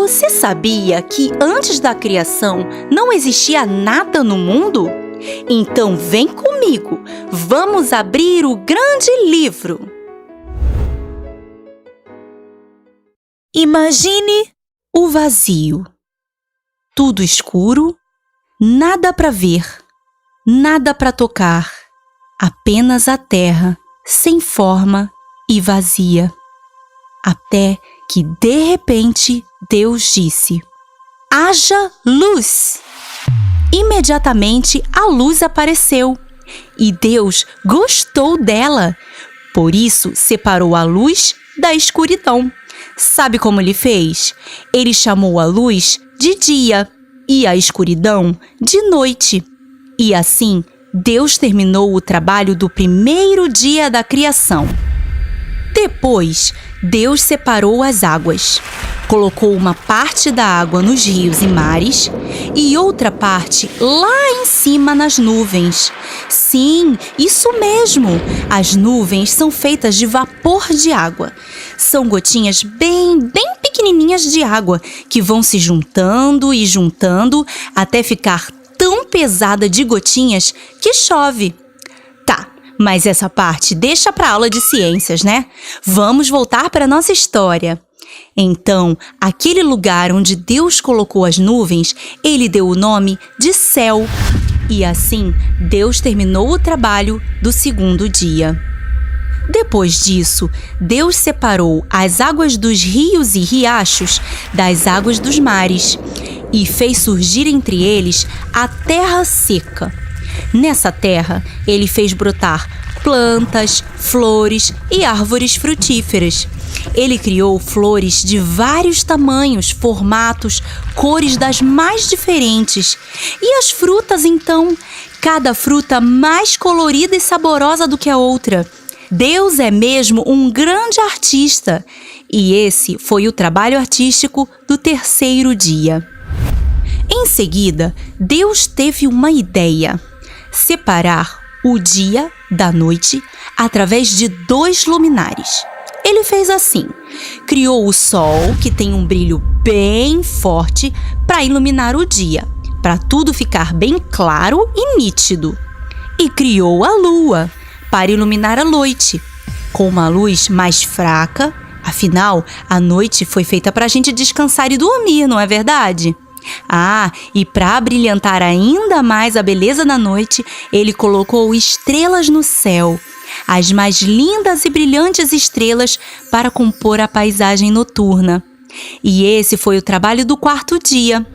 Você sabia que antes da criação não existia nada no mundo? Então vem comigo, vamos abrir o grande livro. Imagine o vazio. Tudo escuro, nada para ver, nada para tocar, apenas a terra, sem forma e vazia. Até que, de repente, Deus disse: haja luz! Imediatamente a luz apareceu e Deus gostou dela. Por isso, separou a luz da escuridão. Sabe como ele fez? Ele chamou a luz de dia e a escuridão de noite. E assim, Deus terminou o trabalho do primeiro dia da criação. Depois, Deus separou as águas. Colocou uma parte da água nos rios e mares e outra parte lá em cima nas nuvens. Sim, isso mesmo! As nuvens são feitas de vapor de água. São gotinhas bem pequenininhas de água que vão se juntando e juntando até ficar tão pesada de gotinhas que chove. Tá, mas essa parte deixa para a aula de ciências, né? Vamos voltar para a nossa história. Então, aquele lugar onde Deus colocou as nuvens, ele deu o nome de céu. E assim, Deus terminou o trabalho do segundo dia. Depois disso, Deus separou as águas dos rios e riachos das águas dos mares e fez surgir entre eles a terra seca. Nessa terra, ele fez brotar plantas, flores e árvores frutíferas. Ele criou flores de vários tamanhos, formatos, cores das mais diferentes. E as frutas, então? Cada fruta mais colorida e saborosa do que a outra. Deus é mesmo um grande artista. E esse foi o trabalho artístico do terceiro dia. Em seguida, Deus teve uma ideia: separar o dia da noite através de 2 luminares. Ele fez assim: criou o sol, que tem um brilho bem forte, para iluminar o dia, para tudo ficar bem claro e nítido. E criou a lua, para iluminar a noite, com uma luz mais fraca. Afinal, a noite foi feita para a gente descansar e dormir, não é verdade? Ah, e para brilhantar ainda mais a beleza da noite, ele colocou estrelas no céu, as mais lindas e brilhantes estrelas para compor a paisagem noturna. E esse foi o trabalho do quarto dia.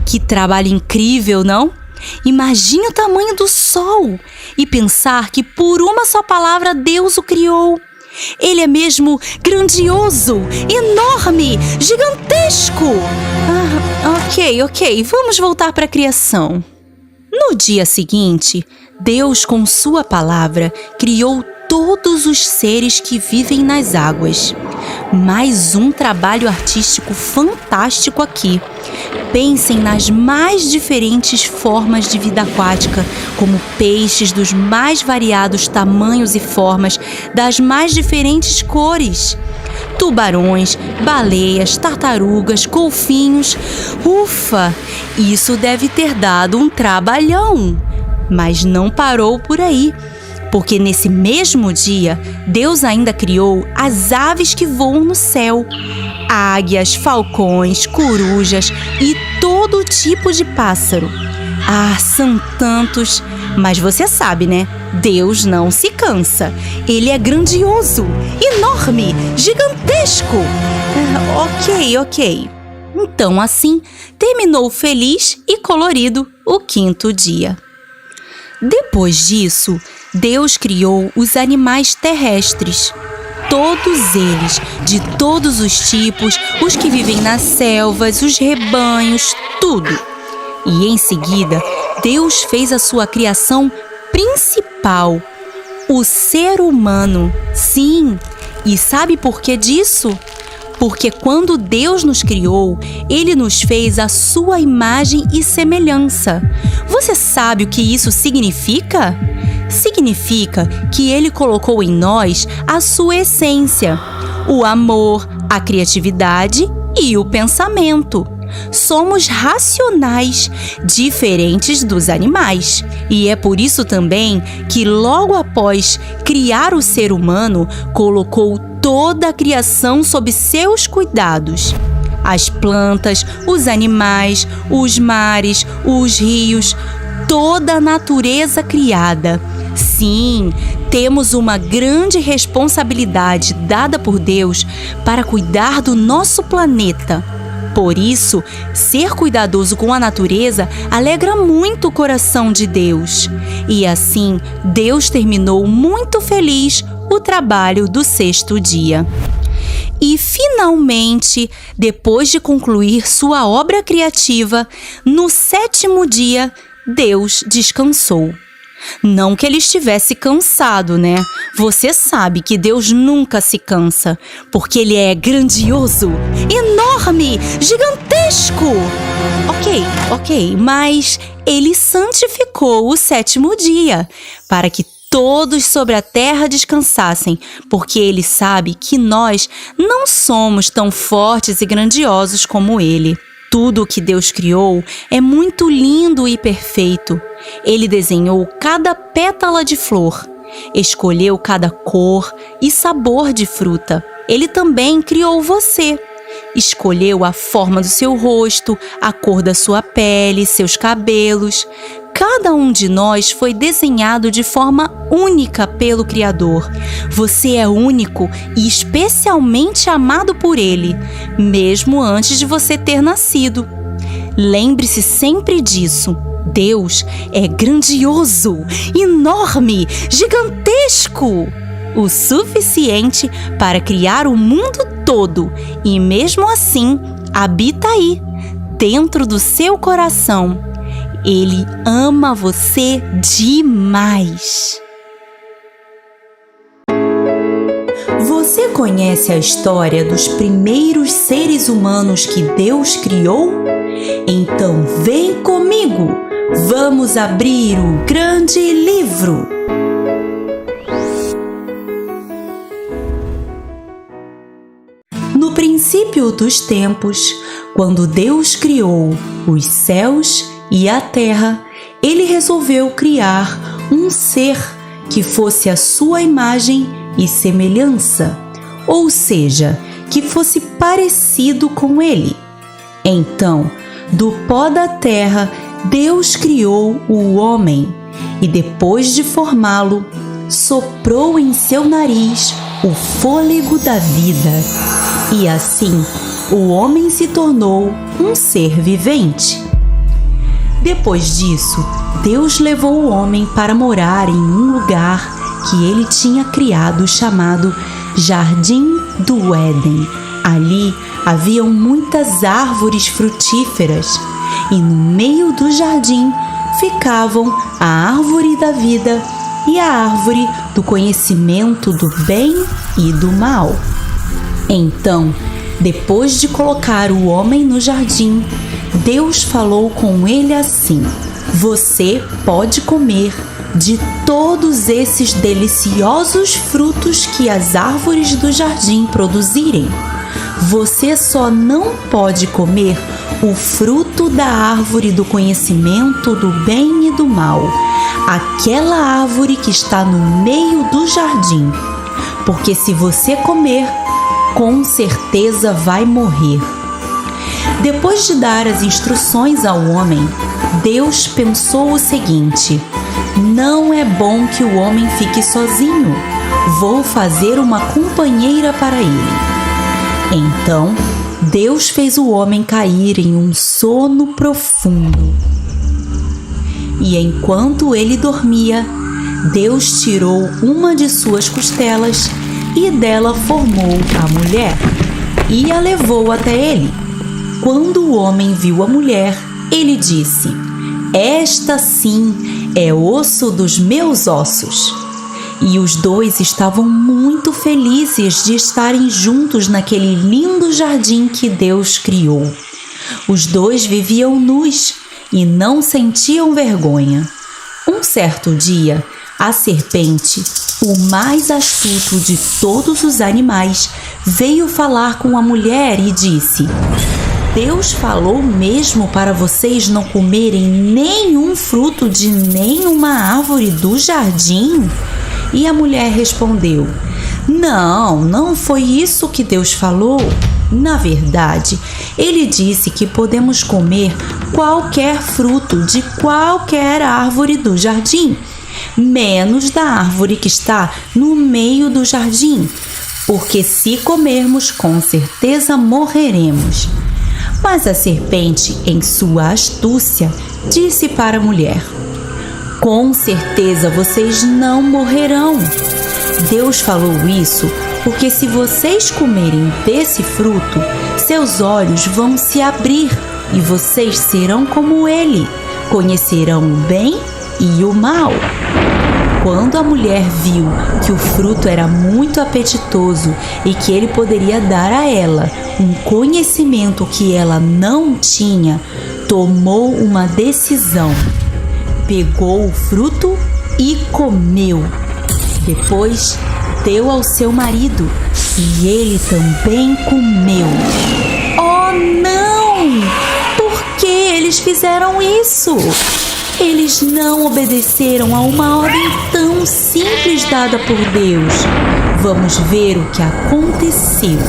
Que trabalho incrível, não? Imagine o tamanho do sol e pensar que por uma só palavra Deus o criou. Ele é mesmo grandioso, enorme, gigantesco. Ok, vamos voltar para a criação. No dia seguinte, Deus, com sua palavra, criou todos os seres que vivem nas águas. Mais um trabalho artístico fantástico aqui. Pensem nas mais diferentes formas de vida aquática, como peixes dos mais variados tamanhos e formas, das mais diferentes cores. Tubarões, baleias, tartarugas, golfinhos. Ufa! Isso deve ter dado um trabalhão. Mas não parou por aí, porque nesse mesmo dia, Deus ainda criou as aves que voam no céu. Águias, falcões, corujas e todo tipo de pássaro. Ah, são tantos! Mas você sabe, né? Deus não se cansa. Ele é grandioso, enorme, gigantesco. Ok. Então, assim, terminou feliz e colorido o quinto dia. Depois disso, Deus criou os animais terrestres. Todos eles, de todos os tipos, os que vivem nas selvas, os rebanhos, tudo. E em seguida, Deus fez a sua criação principal, o ser humano. Sim, e sabe por que disso? Porque quando Deus nos criou, Ele nos fez a sua imagem e semelhança. Você sabe o que isso significa? Significa que Ele colocou em nós a sua essência, o amor, a criatividade e o pensamento. Somos racionais, diferentes dos animais. E é por isso também que, logo após criar o ser humano, colocou toda a criação sob seus cuidados. As plantas, os animais, os mares, os rios, toda a natureza criada. Sim, temos uma grande responsabilidade dada por Deus para cuidar do nosso planeta. Por isso, ser cuidadoso com a natureza alegra muito o coração de Deus. E assim, Deus terminou muito feliz o trabalho do 6º dia. E, finalmente, depois de concluir sua obra criativa, no 7º dia, Deus descansou. Não que ele estivesse cansado, né? Você sabe que Deus nunca se cansa, porque ele é grandioso, enorme, gigantesco. Ok, mas ele santificou o 7º dia, para que todos sobre a terra descansassem, porque ele sabe que nós não somos tão fortes e grandiosos como ele. Tudo o que Deus criou é muito lindo e perfeito. Ele desenhou cada pétala de flor, escolheu cada cor e sabor de fruta. Ele também criou você. Escolheu a forma do seu rosto, a cor da sua pele, seus cabelos. Cada um de nós foi desenhado de forma única pelo Criador. Você é único e especialmente amado por Ele, mesmo antes de você ter nascido. Lembre-se sempre disso. Deus é grandioso, enorme, gigantesco, o suficiente para criar o mundo todo e, mesmo assim, habita aí, dentro do seu coração. Ele ama você demais. Você conhece a história dos primeiros seres humanos que Deus criou? Então vem comigo, vamos abrir o grande livro. No princípio dos tempos, quando Deus criou os céus e a terra, ele resolveu criar um ser que fosse a sua imagem e semelhança, ou seja, que fosse parecido com ele. Então, do pó da terra, Deus criou o homem e, depois de formá-lo, soprou em seu nariz o fôlego da vida. E assim, o homem se tornou um ser vivente. Depois disso, Deus levou o homem para morar em um lugar que ele tinha criado chamado Jardim do Éden. Ali haviam muitas árvores frutíferas e no meio do jardim ficavam a árvore da vida e a árvore do conhecimento do bem e do mal. Então, depois de colocar o homem no jardim, Deus falou com ele assim: você pode comer de todos esses deliciosos frutos que as árvores do jardim produzirem. Você só não pode comer o fruto da árvore do conhecimento do bem e do mal, aquela árvore que está no meio do jardim, porque se você comer, com certeza vai morrer. Depois de dar as instruções ao homem, Deus pensou o seguinte: não é bom que o homem fique sozinho. Vou fazer uma companheira para ele. Então, Deus fez o homem cair em um sono profundo. E enquanto ele dormia, Deus tirou uma de suas costelas e dela formou a mulher e a levou até ele. Quando o homem viu a mulher, ele disse: esta sim é osso dos meus ossos. E os dois estavam muito felizes de estarem juntos naquele lindo jardim que Deus criou. Os dois viviam nus e não sentiam vergonha. Um certo dia, A serpente, o mais astuto de todos os animais, veio falar com a mulher e disse: Deus falou mesmo para vocês não comerem nenhum fruto de nenhuma árvore do jardim? E a mulher respondeu: Não foi isso que Deus falou. Na verdade, Ele disse que podemos comer qualquer fruto de qualquer árvore do jardim, menos da árvore que está no meio do jardim, porque se comermos, com certeza morreremos. Mas a serpente, em sua astúcia, disse para a mulher: Com certeza vocês não morrerão. Deus falou isso porque se vocês comerem desse fruto, seus olhos vão se abrir e vocês serão como Ele, conhecerão o bem e o mal. Quando a mulher viu que o fruto era muito apetitoso e que ele poderia dar a ela um conhecimento que ela não tinha, tomou uma decisão. Pegou o fruto e comeu. Depois deu ao seu marido e ele também comeu. Oh, não! Por que eles fizeram isso? Eles não obedeceram a uma ordem tão simples dada por Deus. Vamos ver o que aconteceu.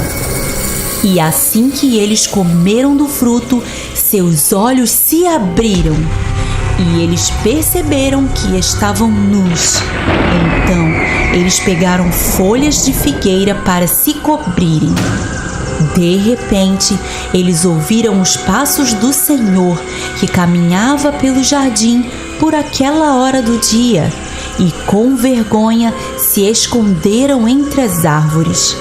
E assim que eles comeram do fruto, seus olhos se abriram e eles perceberam que estavam nus. Então, eles pegaram folhas de figueira para se cobrirem. De repente, eles ouviram os passos do Senhor, que caminhava pelo jardim por aquela hora do dia, e com vergonha se esconderam entre as árvores.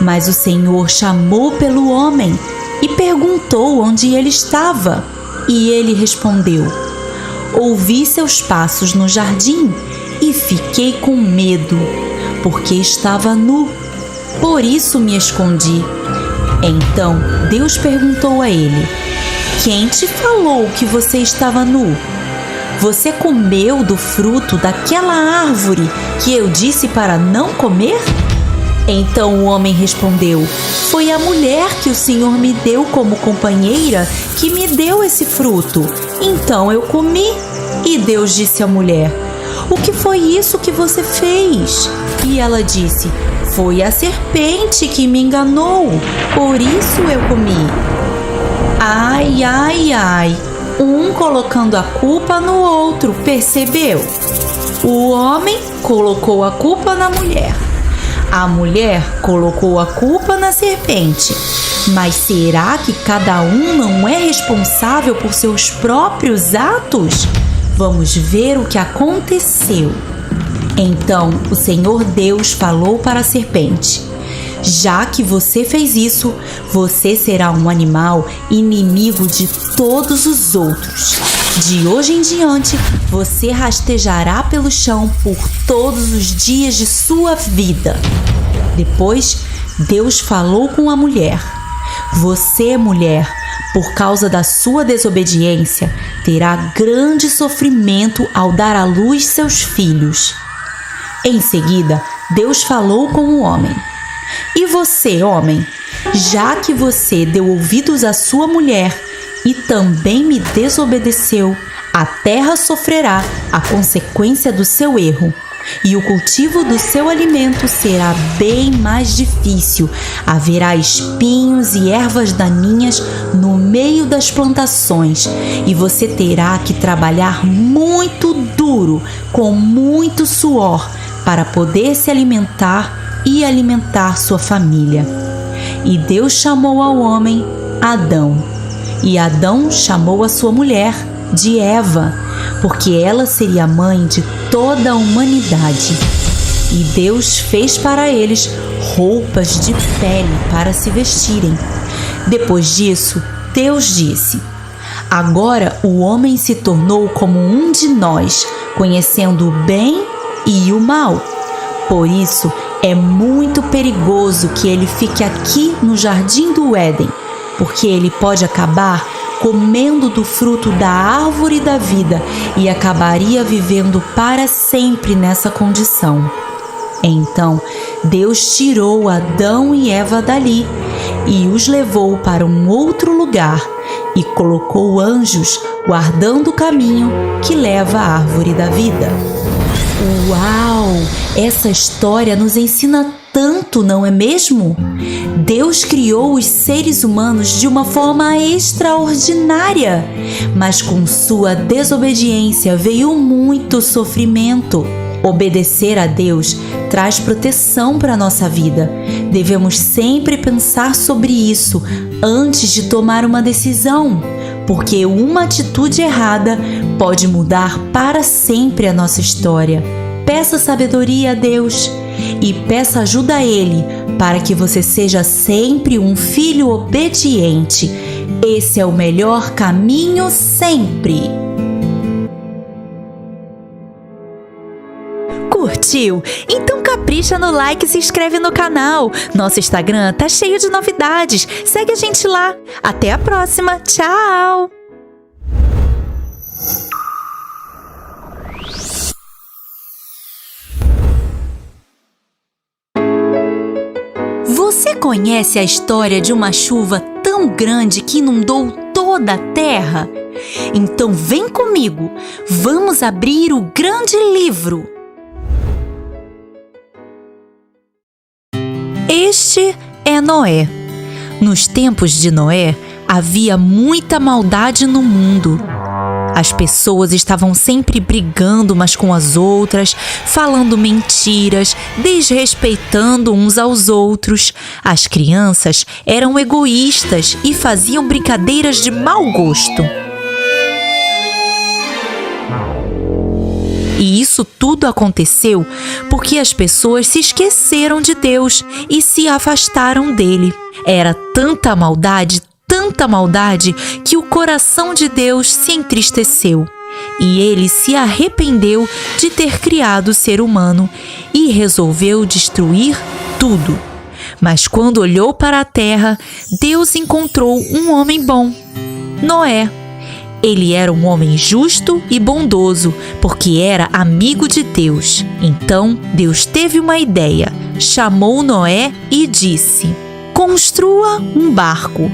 Mas o Senhor chamou pelo homem e perguntou onde ele estava. E ele respondeu: Ouvi seus passos no jardim e fiquei com medo, porque estava nu. Por isso me escondi. Então Deus perguntou a ele: Quem te falou que você estava nu? Você comeu do fruto daquela árvore que eu disse para não comer? Então o homem respondeu: Foi a mulher que o Senhor me deu como companheira que me deu esse fruto. Então eu comi. E Deus disse à mulher: O que foi isso que você fez? E ela disse: Foi a serpente que me enganou, por isso eu comi. Ai, ai, ai, um colocando a culpa no outro, percebeu? O homem colocou a culpa na mulher. A mulher colocou a culpa na serpente. Mas será que cada um não é responsável por seus próprios atos? Vamos ver o que aconteceu. Então o Senhor Deus falou para a serpente: Já que você fez isso, você será um animal inimigo de todos os outros. De hoje em diante, você rastejará pelo chão por todos os dias de sua vida. Depois, Deus falou com a mulher: Você, mulher, por causa da sua desobediência, terá grande sofrimento ao dar à luz seus filhos. Em seguida, Deus falou com o homem: E você, homem, já que você deu ouvidos à sua mulher e também me desobedeceu, a terra sofrerá a consequência do seu erro. E o cultivo do seu alimento será bem mais difícil. Haverá espinhos e ervas daninhas no meio das plantações, e você terá que trabalhar muito duro, com muito suor, para poder se alimentar e alimentar sua família. E Deus chamou ao homem Adão, e Adão chamou a sua mulher de Eva, porque ela seria a mãe de toda a humanidade. E Deus fez para eles roupas de pele para se vestirem. Depois disso, Deus disse: Agora o homem se tornou como um de nós, conhecendo o bem e o mal. Por isso, é muito perigoso que ele fique aqui no jardim do Éden, porque ele pode acabar comendo do fruto da árvore da vida e acabaria vivendo para sempre nessa condição. Então, Deus tirou Adão e Eva dali e os levou para um outro lugar e colocou anjos guardando o caminho que leva à árvore da vida. Uau! Essa história nos ensina tanto, não é mesmo? Deus criou os seres humanos de uma forma extraordinária, mas com sua desobediência veio muito sofrimento. Obedecer a Deus traz proteção para a nossa vida. Devemos sempre pensar sobre isso antes de tomar uma decisão, porque uma atitude errada pode mudar para sempre a nossa história. Peça sabedoria a Deus e peça ajuda a Ele para que você seja sempre um filho obediente. Esse é o melhor caminho sempre. Curtiu? Então capricha no like e se inscreve no canal. Nosso Instagram tá cheio de novidades. Segue a gente lá. Até a próxima. Tchau! Você conhece a história de uma chuva tão grande que inundou toda a terra? Então vem comigo. Vamos abrir o grande livro. Este é Noé. Nos tempos de Noé, havia muita maldade no mundo. As pessoas estavam sempre brigando umas com as outras, falando mentiras, desrespeitando uns aos outros. As crianças eram egoístas e faziam brincadeiras de mau gosto. E isso tudo aconteceu porque as pessoas se esqueceram de Deus e se afastaram dele. Era tanta maldade, que o coração de Deus se entristeceu. E ele se arrependeu de ter criado o ser humano e resolveu destruir tudo. Mas quando olhou para a terra, Deus encontrou um homem bom, Noé. Ele era um homem justo e bondoso, porque era amigo de Deus. Então, Deus teve uma ideia. Chamou Noé e disse: construa um barco.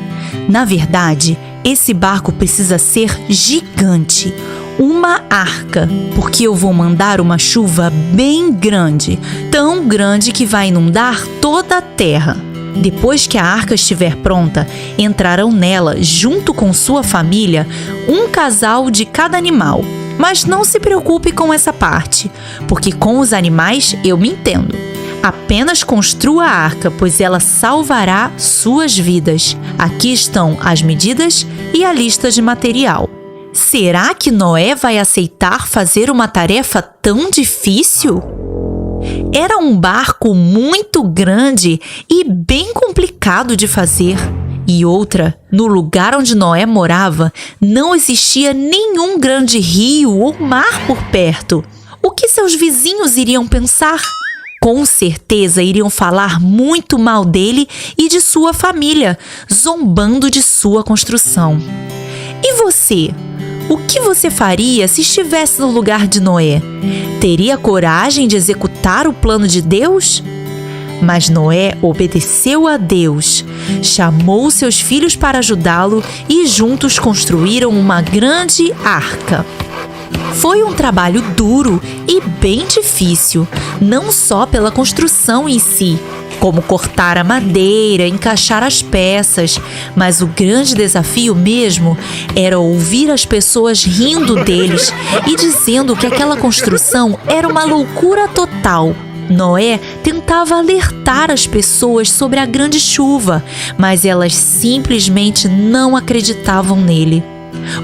Na verdade, esse barco precisa ser gigante, uma arca, porque eu vou mandar uma chuva bem grande, tão grande que vai inundar toda a terra. Depois que a arca estiver pronta, entrarão nela, junto com sua família, um casal de cada animal. Mas não se preocupe com essa parte, porque com os animais eu me entendo. Apenas construa a arca, pois ela salvará suas vidas. Aqui estão as medidas e a lista de material. Será que Noé vai aceitar fazer uma tarefa tão difícil? Era um barco muito grande e bem complicado de fazer. E outra, no lugar onde Noé morava, não existia nenhum grande rio ou mar por perto. O que seus vizinhos iriam pensar? Com certeza iriam falar muito mal dele e de sua família, zombando de sua construção. E você? O que você faria se estivesse no lugar de Noé? Teria coragem de executar o plano de Deus? Mas Noé obedeceu a Deus, chamou seus filhos para ajudá-lo e juntos construíram uma grande arca. Foi um trabalho duro e bem difícil, não só pela construção em si, como cortar a madeira, encaixar as peças, mas o grande desafio mesmo era ouvir as pessoas rindo deles e dizendo que aquela construção era uma loucura total. Noé tentava alertar as pessoas sobre a grande chuva, mas elas simplesmente não acreditavam nele.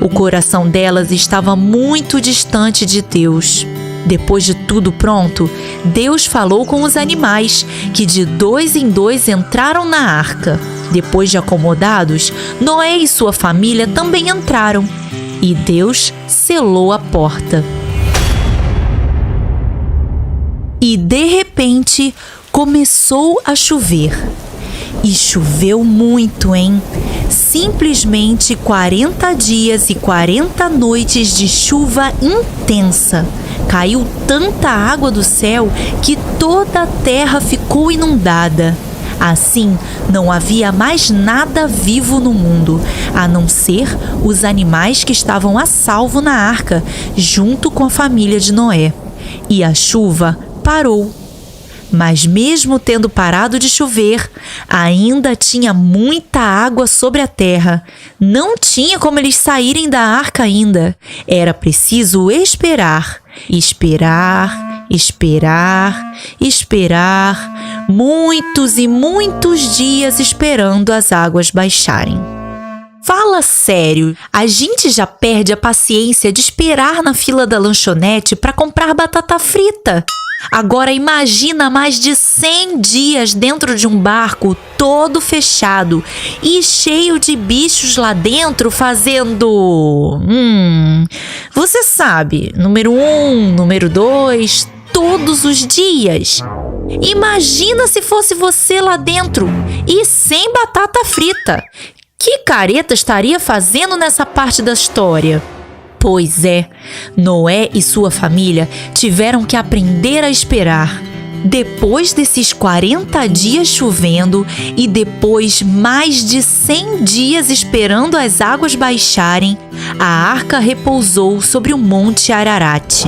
O coração delas estava muito distante de Deus. Depois de tudo pronto, Deus falou com os animais, que de 2 em 2 entraram na arca. Depois de acomodados, Noé e sua família também entraram. E Deus selou a porta. E de repente, começou a chover. E choveu muito, hein? Simplesmente 40 dias e 40 noites de chuva intensa. Caiu tanta água do céu que toda a terra ficou inundada. Assim, não havia mais nada vivo no mundo, a não ser os animais que estavam a salvo na arca, junto com a família de Noé. E a chuva parou. Mas mesmo tendo parado de chover, ainda tinha muita água sobre a terra. Não tinha como eles saírem da arca ainda. Era preciso esperar. Esperar, esperar, esperar. Muitos e muitos dias esperando as águas baixarem. Fala sério, a gente já perde a paciência de esperar na fila da lanchonete para comprar batata frita. Agora imagina mais de 100 dias dentro de um barco todo fechado e cheio de bichos lá dentro fazendo... Você sabe, número 1, número 2, todos os dias. Imagina se fosse você lá dentro e sem batata frita. Que careta estaria fazendo nessa parte da história? Pois é, Noé e sua família tiveram que aprender a esperar. Depois desses 40 dias chovendo e depois mais de 100 dias esperando as águas baixarem, a arca repousou sobre o Monte Ararat.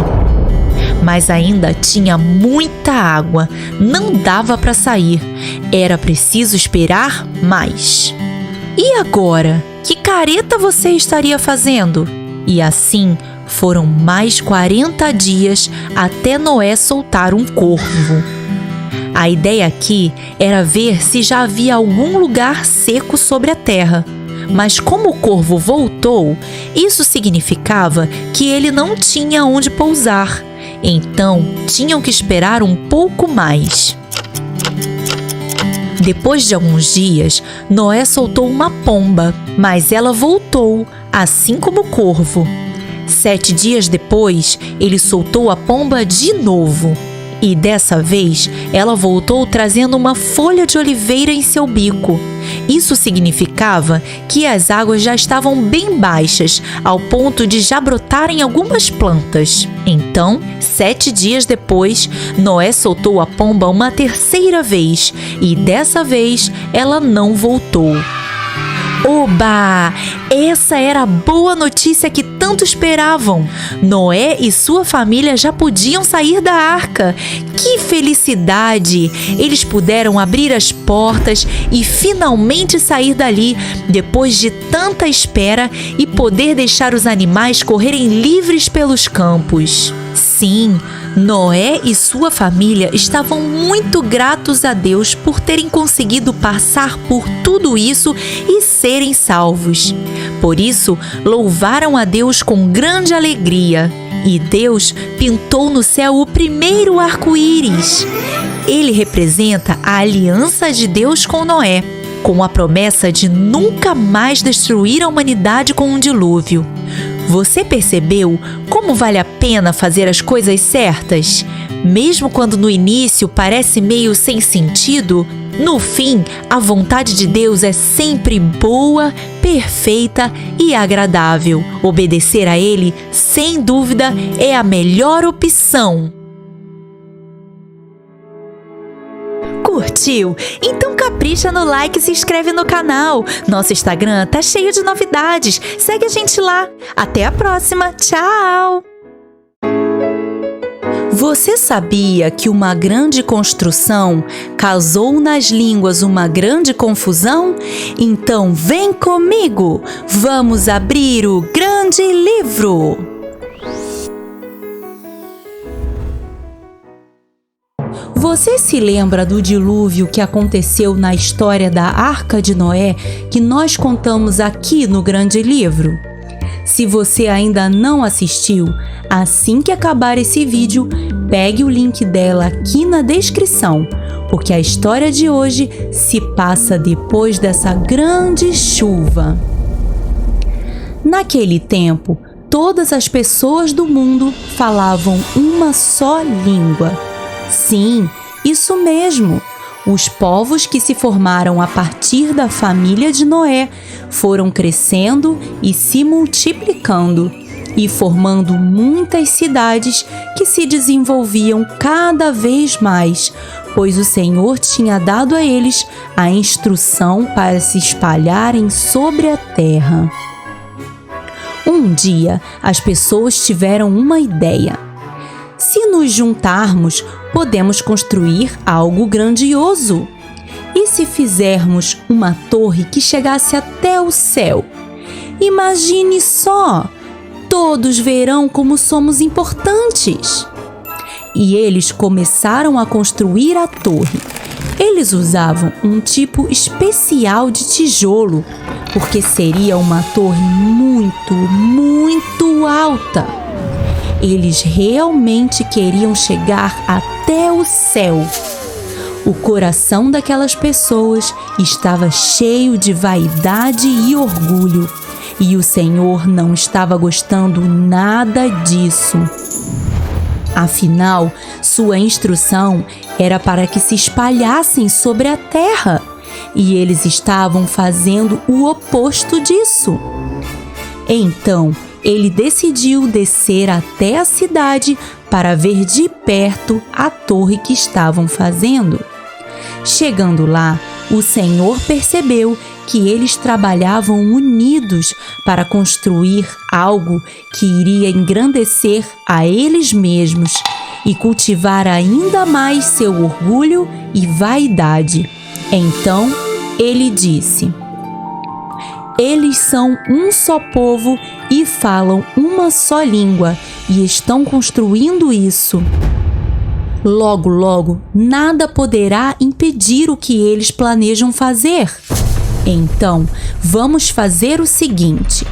Mas ainda tinha muita água, não dava para sair. Era preciso esperar mais. E agora? Que careta você estaria fazendo? E assim foram mais 40 dias até Noé soltar um corvo. A ideia aqui era ver se já havia algum lugar seco sobre a terra. Mas como o corvo voltou, isso significava que ele não tinha onde pousar. Então, tinham que esperar um pouco mais. Depois de alguns dias, Noé soltou uma pomba, mas ela voltou, assim como o corvo. 7 dias depois, ele soltou a pomba de novo. E dessa vez, ela voltou trazendo uma folha de oliveira em seu bico. Isso significava que as águas já estavam bem baixas, ao ponto de já brotarem algumas plantas. Então, 7 dias depois, Noé soltou a pomba uma terceira vez, e dessa vez ela não voltou. Oba! Essa era a boa notícia que tanto esperavam. Noé e sua família já podiam sair da arca. Que felicidade! Eles puderam abrir as portas e finalmente sair dali, depois de tanta espera, e poder deixar os animais correrem livres pelos campos. Sim, Noé e sua família estavam muito gratos a Deus por terem conseguido passar por tudo isso e serem salvos. Por isso, louvaram a Deus com grande alegria. E Deus pintou no céu o primeiro arco-íris. Ele representa a aliança de Deus com Noé, com a promessa de nunca mais destruir a humanidade com um dilúvio. Você percebeu como vale a pena fazer as coisas certas? Mesmo quando no início parece meio sem sentido, no fim, a vontade de Deus é sempre boa, perfeita e agradável. Obedecer a Ele, sem dúvida, é a melhor opção. Curtiu? Então capricha no like e se inscreve no canal. Nosso Instagram tá cheio de novidades. Segue a gente lá. Até a próxima. Tchau! Você sabia que uma grande construção causou nas línguas uma grande confusão? Então vem comigo! Vamos abrir o grande livro! Você se lembra do dilúvio que aconteceu na história da Arca de Noé, que nós contamos aqui no Grande Livro? Se você ainda não assistiu, assim que acabar esse vídeo, pegue o link dela aqui na descrição, porque a história de hoje se passa depois dessa grande chuva. Naquele tempo, todas as pessoas do mundo falavam uma só língua. Sim, isso mesmo, Os povos que se formaram a partir da família de Noé foram crescendo e se multiplicando e formando muitas cidades que se desenvolviam cada vez mais, pois o Senhor tinha dado a eles a instrução para se espalharem sobre a terra. Um dia, as pessoas tiveram uma ideia. Se nos juntarmos, podemos construir algo grandioso. E se fizermos uma torre que chegasse até o céu? Imagine só! Todos verão como somos importantes. E eles começaram a construir a torre. Eles usavam um tipo especial de tijolo, porque seria uma torre muito, muito alta. Eles realmente queriam chegar até o céu. O coração daquelas pessoas estava cheio de vaidade e orgulho, e o Senhor não estava gostando nada disso. Afinal, sua instrução era para que se espalhassem sobre a terra, e eles estavam fazendo o oposto disso. Então, ele decidiu descer até a cidade para ver de perto a torre que estavam fazendo. Chegando lá, o Senhor percebeu que eles trabalhavam unidos para construir algo que iria engrandecer a eles mesmos e cultivar ainda mais seu orgulho e vaidade. Então, ele disse: eles são um só povo e falam uma só língua e estão construindo isso. Logo, logo, nada poderá impedir o que eles planejam fazer. Então, vamos fazer o seguinte: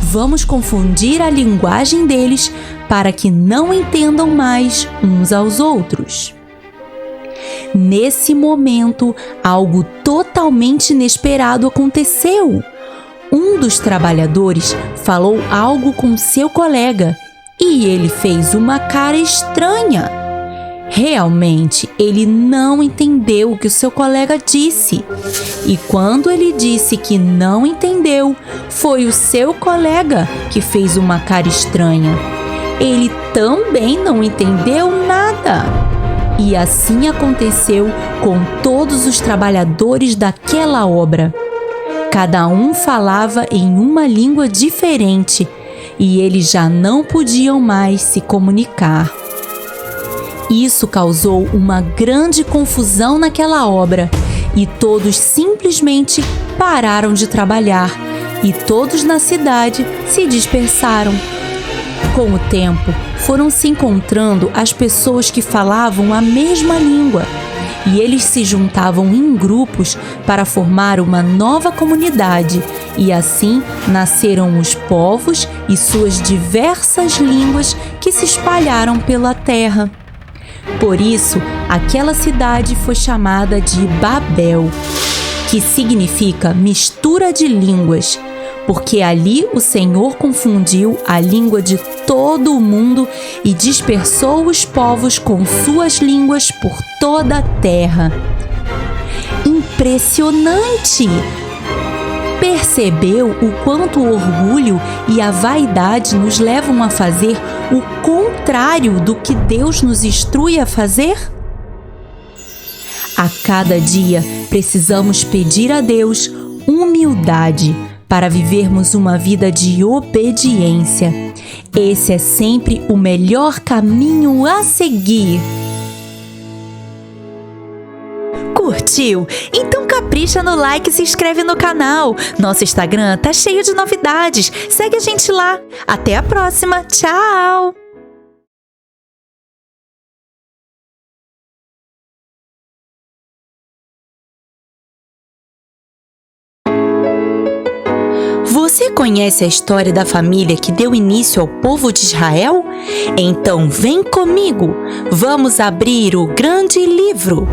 vamos confundir a linguagem deles para que não entendam mais uns aos outros. Nesse momento, algo totalmente inesperado aconteceu. Um dos trabalhadores falou algo com seu colega e ele fez uma cara estranha. Realmente, ele não entendeu o que o seu colega disse. E quando ele disse que não entendeu, foi o seu colega que fez uma cara estranha. Ele também não entendeu nada. E assim aconteceu com todos os trabalhadores daquela obra. Cada um falava em uma língua diferente e eles já não podiam mais se comunicar. Isso causou uma grande confusão naquela obra e todos simplesmente pararam de trabalhar e todos na cidade se dispersaram. Com o tempo, foram se encontrando as pessoas que falavam a mesma língua e eles se juntavam em grupos para formar uma nova comunidade e assim nasceram os povos e suas diversas línguas que se espalharam pela terra. Por isso, aquela cidade foi chamada de Babel, que significa mistura de línguas, porque ali o Senhor confundiu a língua de todo o mundo e dispersou os povos com suas línguas por toda a terra. Impressionante! Percebeu o quanto o orgulho e a vaidade nos levam a fazer o contrário do que Deus nos instrui a fazer? A cada dia precisamos pedir a Deus humildade para vivermos uma vida de obediência. Esse é sempre o melhor caminho a seguir. Curtiu? Então capricha no like e se inscreve no canal. Nosso Instagram tá cheio de novidades. Segue a gente lá. Até a próxima. Tchau! Você conhece a história da família que deu início ao povo de Israel? Então vem comigo. Vamos abrir o grande livro.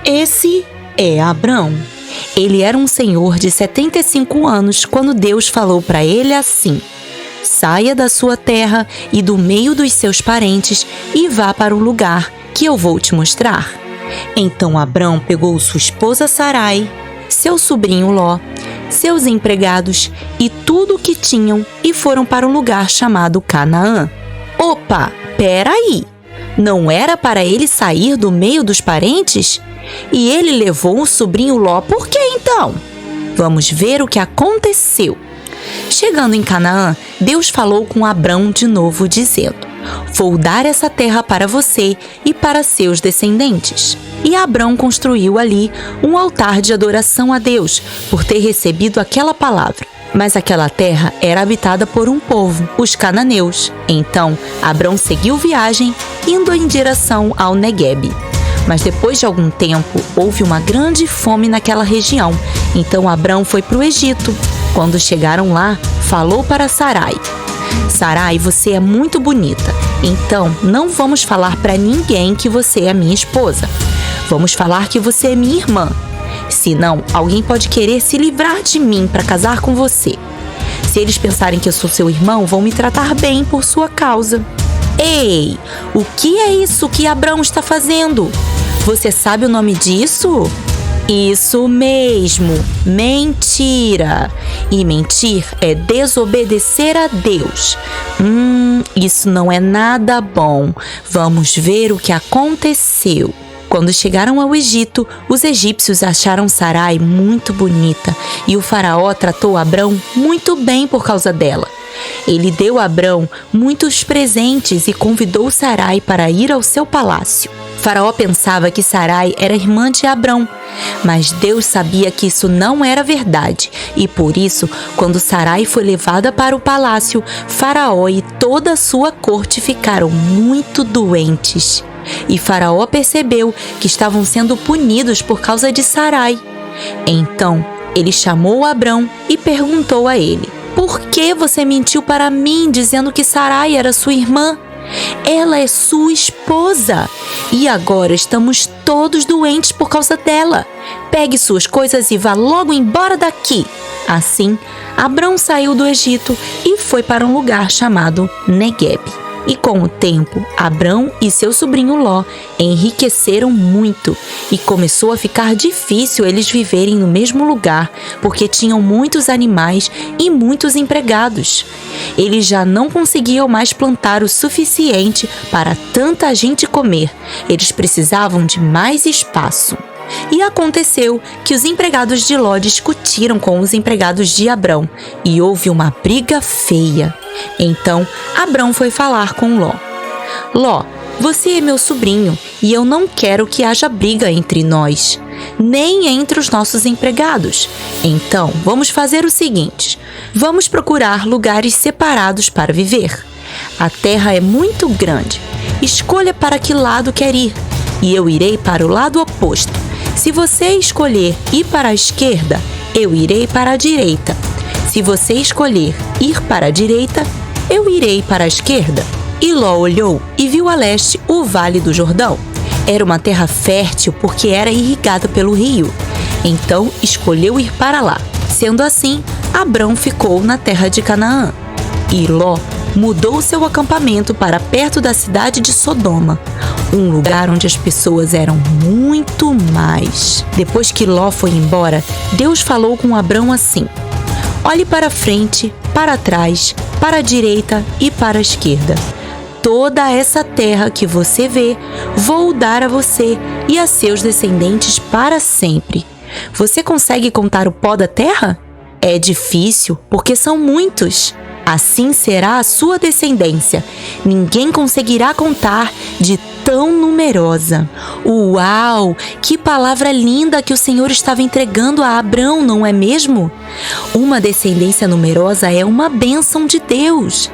Esse é Abrão. Ele era um senhor de 75 anos quando Deus falou para ele assim: saia da sua terra e do meio dos seus parentes e vá para o lugar que eu vou te mostrar. Então Abrão pegou sua esposa Sarai, seu sobrinho Ló, seus empregados e tudo o que tinham e foram para um lugar chamado Canaã. Opa, peraí! Não era para ele sair do meio dos parentes? E ele levou o sobrinho Ló por quê então? Vamos ver o que aconteceu. Chegando em Canaã, Deus falou com Abrão de novo, dizendo: Vou dar essa terra para você e para seus descendentes. E Abrão construiu ali um altar de adoração a Deus, por ter recebido aquela palavra. Mas aquela terra era habitada por um povo, os cananeus. Então, Abrão seguiu viagem, indo em direção ao Neguebe. Mas depois de algum tempo, houve uma grande fome naquela região. Então Abrão foi para o Egito. Quando chegaram lá, falou para Sarai: Sarai, você é muito bonita. Então, não vamos falar para ninguém que você é minha esposa. Vamos falar que você é minha irmã. Senão, alguém pode querer se livrar de mim para casar com você. Se eles pensarem que eu sou seu irmão, vão me tratar bem por sua causa. Ei, o que é isso que Abrão está fazendo? Você sabe o nome disso? Isso mesmo, mentira. E mentir é desobedecer a Deus. Isso não é nada bom. Vamos ver o que aconteceu. Quando chegaram ao Egito, os egípcios acharam Sarai muito bonita e o faraó tratou Abrão muito bem por causa dela. Ele deu a Abrão muitos presentes e convidou Sarai para ir ao seu palácio. Faraó pensava que Sarai era irmã de Abrão, mas Deus sabia que isso não era verdade e por isso, quando Sarai foi levada para o palácio, Faraó e toda a sua corte ficaram muito doentes. E Faraó percebeu que estavam sendo punidos por causa de Sarai. Então, ele chamou Abrão e perguntou a ele: Por que você mentiu para mim dizendo que Sarai era sua irmã? Ela é sua esposa e agora estamos todos doentes por causa dela. Pegue suas coisas e vá logo embora daqui. Assim, Abrão saiu do Egito e foi para um lugar chamado Neguebe. E com o tempo, Abrão e seu sobrinho Ló enriqueceram muito e começou a ficar difícil eles viverem no mesmo lugar, porque tinham muitos animais e muitos empregados. Eles já não conseguiam mais plantar o suficiente para tanta gente comer. Eles precisavam de mais espaço. E aconteceu que os empregados de Ló discutiram com os empregados de Abrão e houve uma briga feia. Então, Abrão foi falar com Ló. Ló, você é meu sobrinho e eu não quero que haja briga entre nós, nem entre os nossos empregados. Então, vamos fazer o seguinte: vamos procurar lugares separados para viver. A terra é muito grande. Escolha para que lado quer ir e eu irei para o lado oposto. Se você escolher ir para a esquerda, eu irei para a direita. Se você escolher ir para a direita, eu irei para a esquerda. E Ló olhou e viu a leste o Vale do Jordão. Era uma terra fértil porque era irrigada pelo rio. Então escolheu ir para lá. Sendo assim, Abrão ficou na terra de Canaã. E Ló mudou seu acampamento para perto da cidade de Sodoma, um lugar onde as pessoas eram muito mais. Depois que Ló foi embora, Deus falou com Abrão assim: Olhe para frente, para trás, para a direita e para a esquerda. Toda essa terra que você vê, vou dar a você e a seus descendentes para sempre. Você consegue contar o pó da terra? É difícil, porque são muitos. Assim será a sua descendência. Ninguém conseguirá contar de tão numerosa. Uau! Que palavra linda que o Senhor estava entregando a Abrão, não é mesmo? Uma descendência numerosa é uma bênção de Deus.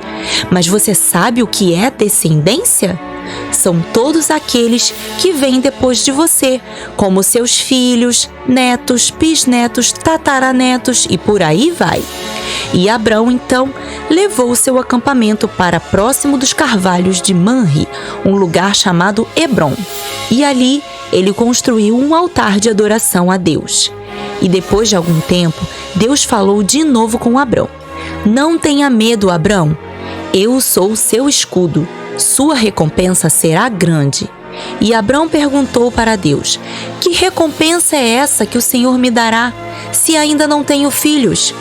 Mas você sabe o que é descendência? São todos aqueles que vêm depois de você, como seus filhos, netos, bisnetos, tataranetos e por aí vai. E Abrão, então, levou seu acampamento para próximo dos carvalhos de Manre, um lugar chamado Hebrom. E ali ele construiu um altar de adoração a Deus. E depois de algum tempo, Deus falou de novo com Abrão. Não tenha medo, Abrão. Eu sou o seu escudo. Sua recompensa será grande. E Abrão perguntou para Deus: que recompensa é essa que o Senhor me dará, se ainda não tenho filhos?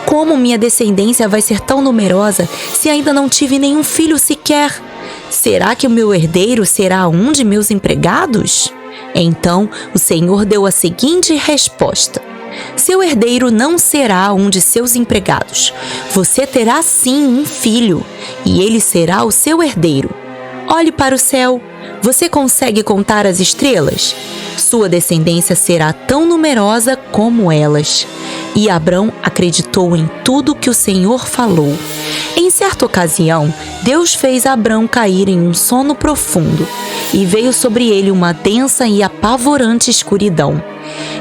Como minha descendência vai ser tão numerosa se ainda não tive nenhum filho sequer? Será que o meu herdeiro será um de meus empregados? Então o Senhor deu a seguinte resposta: seu herdeiro não será um de seus empregados. Você terá sim um filho, e ele será o seu herdeiro. Olhe para o céu. Você consegue contar as estrelas? Sua descendência será tão numerosa como elas. E Abrão acreditou em tudo que o Senhor falou. Em certa ocasião, Deus fez Abrão cair em um sono profundo, e veio sobre ele uma densa e apavorante escuridão.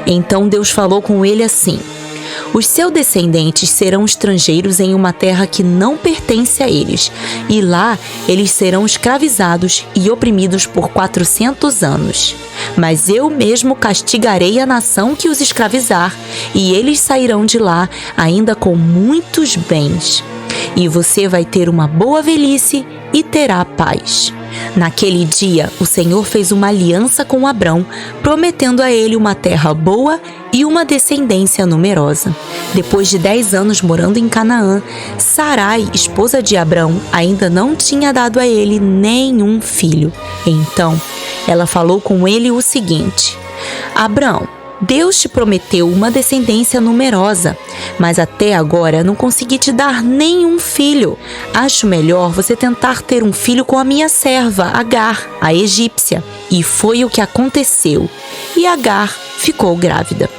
Então Deus falou com ele assim: os seus descendentes serão estrangeiros em uma terra que não pertence a eles, e lá eles serão escravizados e oprimidos por 400 anos. Mas eu mesmo castigarei a nação que os escravizar, e eles sairão de lá ainda com muitos bens. E você vai ter uma boa velhice e terá paz. Naquele dia, o Senhor fez uma aliança com Abrão, prometendo a ele uma terra boa e uma descendência numerosa. Depois de 10 anos morando em Canaã, Sarai, esposa de Abrão, ainda não tinha dado a ele nenhum filho. Então, ela falou com ele o seguinte: Abrão, Deus te prometeu uma descendência numerosa, mas até agora não consegui te dar nenhum filho. Acho melhor você tentar ter um filho com a minha serva, Agar, a egípcia. E foi o que aconteceu. E Agar ficou grávida.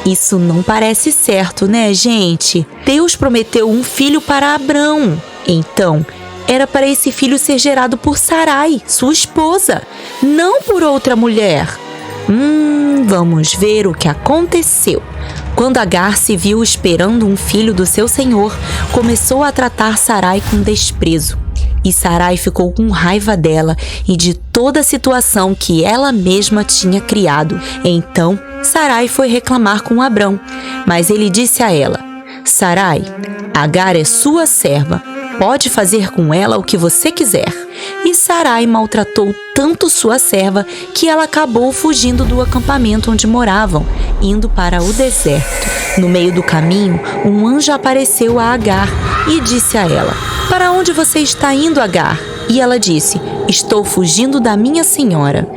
Isso não parece certo, né, gente? Deus prometeu um filho para Abrão. Então, era para esse filho ser gerado por Sarai, sua esposa, não por outra mulher. Vamos ver o que aconteceu. Quando Agar se viu esperando um filho do seu senhor, começou a tratar Sarai com desprezo. E Sarai ficou com raiva dela e de toda a situação que ela mesma tinha criado. Então, Sarai foi reclamar com Abrão, mas ele disse a ela: Sarai, Agar é sua serva. Pode fazer com ela o que você quiser. E Sarai maltratou tanto sua serva que ela acabou fugindo do acampamento onde moravam, indo para o deserto. No meio do caminho, um anjo apareceu a Agar e disse a ela: para onde você está indo, Agar? E ela disse: estou fugindo da minha senhora.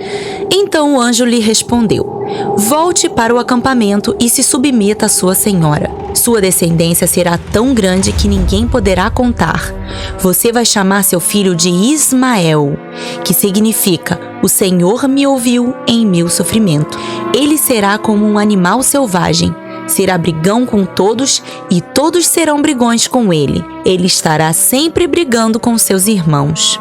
Então o anjo lhe respondeu: volte para o acampamento e se submeta à sua senhora. Sua descendência será tão grande que ninguém poderá contar. Você vai chamar seu filho de Ismael, que significa: o Senhor me ouviu em meu sofrimento. Ele será como um animal selvagem. Será brigão com todos e todos serão brigões com ele. Ele estará sempre brigando com seus irmãos.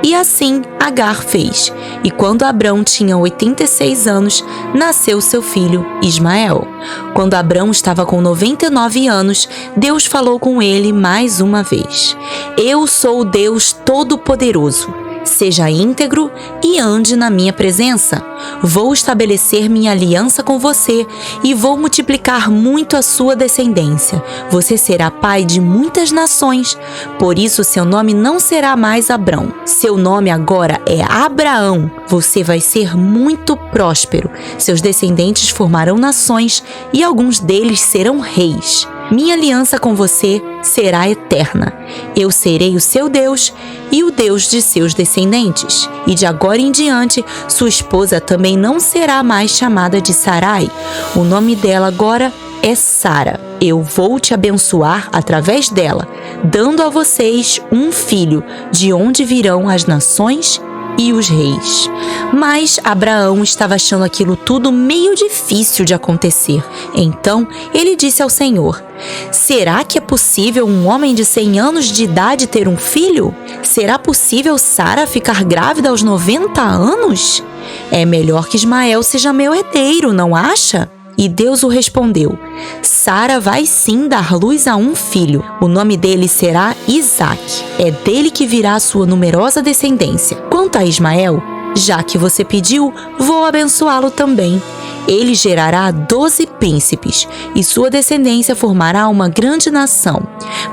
E assim Agar fez. E quando Abrão tinha 86 anos, nasceu seu filho Ismael. Quando Abrão estava com 99 anos, Deus falou com ele mais uma vez: eu sou o Deus Todo-Poderoso. Seja íntegro e ande na minha presença. Vou estabelecer minha aliança com você e vou multiplicar muito a sua descendência. Você será pai de muitas nações. Por isso, seu nome não será mais Abrão. Seu nome agora é Abraão. Você vai ser muito próspero. Seus descendentes formarão nações e alguns deles serão reis. Minha aliança com você será eterna. Eu serei o seu Deus e o Deus de seus descendentes. E de agora em diante, sua esposa também não será mais chamada de Sarai. O nome dela agora é Sara. Eu vou te abençoar através dela, dando a vocês um filho, de onde virão as nações e os reis. Mas Abraão estava achando aquilo tudo meio difícil de acontecer. Então ele disse ao Senhor: será que é possível um homem de 100 anos de idade ter um filho? Será possível Sara ficar grávida aos 90 anos? É melhor que Ismael seja meu herdeiro, não acha? E Deus o respondeu: Sara vai sim dar luz a um filho. O nome dele será Isaque. É dele que virá a sua numerosa descendência. Quanto a Ismael, já que você pediu, vou abençoá-lo também. Ele gerará 12 príncipes, e sua descendência formará uma grande nação.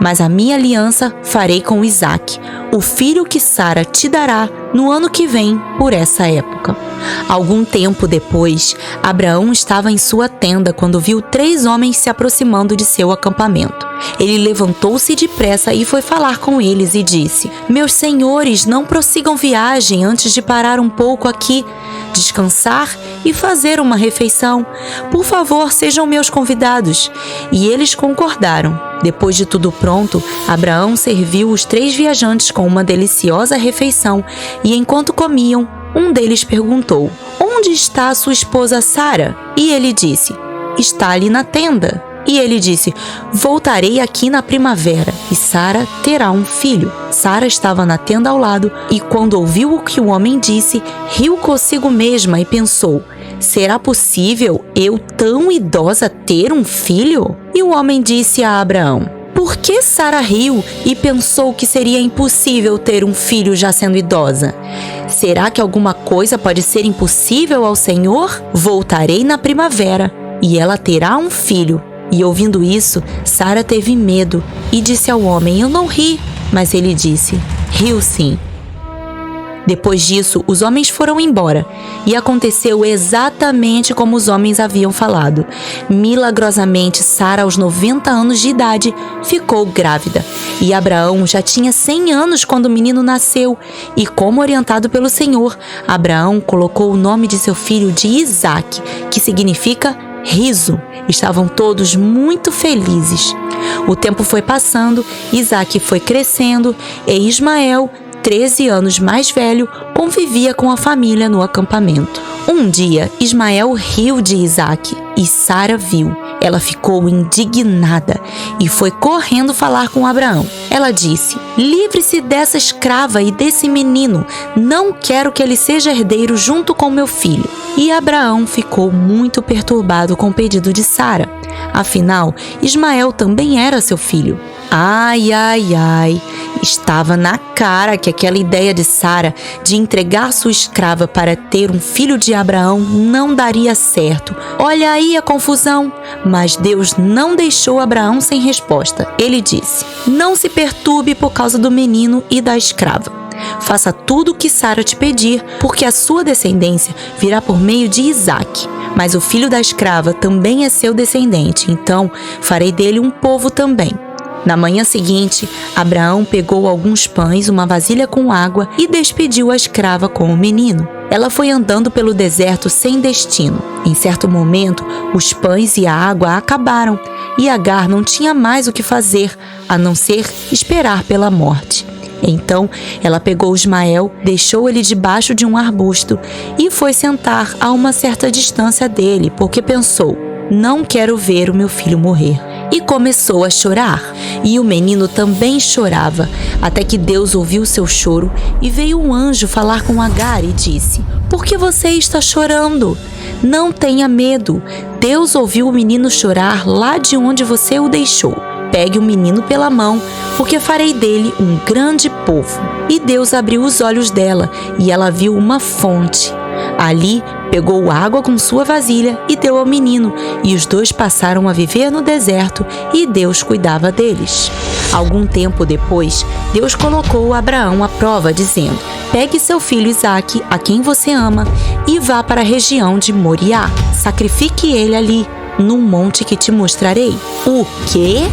Mas a minha aliança farei com Isaque, o filho que Sara te dará no ano que vem, por essa época. Algum tempo depois, Abraão estava em sua tenda quando viu 3 homens se aproximando de seu acampamento. Ele levantou-se depressa e foi falar com eles e disse: Meus senhores, não prossigam viagem antes de parar um pouco aqui, descansar e fazer uma refeição. Por favor, sejam meus convidados. E eles concordaram. Depois de tudo pronto, Abraão serviu os 3 viajantes com uma deliciosa refeição, e enquanto comiam, um deles perguntou: Onde está a sua esposa Sara? E ele disse: Está ali na tenda. E ele disse: Voltarei aqui na primavera, e Sara terá um filho. Sara estava na tenda ao lado, e quando ouviu o que o homem disse, riu consigo mesma e pensou: Será possível eu, tão idosa, ter um filho? E o homem disse a Abraão: Por que Sara riu e pensou que seria impossível ter um filho já sendo idosa? Será que alguma coisa pode ser impossível ao Senhor? Voltarei na primavera, e ela terá um filho. E ouvindo isso, Sara teve medo e disse ao homem: Eu não ri. Mas ele disse: Riu sim. Depois disso, os homens foram embora, e aconteceu exatamente como os homens haviam falado. Milagrosamente, Sara, aos 90 anos de idade, ficou grávida. E Abraão já tinha 100 anos quando o menino nasceu. E como orientado pelo Senhor, Abraão colocou o nome de seu filho de Isaque, que significa riso. Estavam todos muito felizes. O tempo foi passando, Isaque foi crescendo, e Ismael, 13 anos mais velho, convivia com a família no acampamento. Um dia, Ismael riu de Isaque e Sara viu. Ela ficou indignada e foi correndo falar com Abraão. Ela disse: Livre-se dessa escrava e desse menino. Não quero que ele seja herdeiro junto com meu filho. E Abraão ficou muito perturbado com o pedido de Sara. Afinal, Ismael também era seu filho. Ai, ai, ai. Estava na cara que aquela ideia de Sara de entregar sua escrava para ter um filho de Abraão não daria certo. Olha aí a confusão. Mas Deus não deixou Abraão sem resposta. Ele disse: Não se perturbe por causa do menino e da escrava. Faça tudo o que Sara te pedir, porque a sua descendência virá por meio de Isaque. Mas o filho da escrava também é seu descendente, então farei dele um povo também. Na manhã seguinte, Abraão pegou alguns pães, uma vasilha com água e despediu a escrava com o menino. Ela foi andando pelo deserto sem destino. Em certo momento, os pães e a água acabaram e Agar não tinha mais o que fazer, a não ser esperar pela morte. Então, ela pegou Ismael, deixou ele debaixo de um arbusto e foi sentar a uma certa distância dele, porque pensou: Não quero ver o meu filho morrer. E começou a chorar. E o menino também chorava, até que Deus ouviu seu choro e veio um anjo falar com Agar e disse: Por que você está chorando? Não tenha medo. Deus ouviu o menino chorar lá de onde você o deixou. Pegue o menino pela mão, porque farei dele um grande povo. E Deus abriu os olhos dela, e ela viu uma fonte. Ali, pegou água com sua vasilha e deu ao menino, e os dois passaram a viver no deserto, e Deus cuidava deles. Algum tempo depois, Deus colocou Abraão à prova, dizendo: Pegue seu filho Isaque, a quem você ama, e vá para a região de Moriá. Sacrifique ele ali, num monte que te mostrarei. O quê?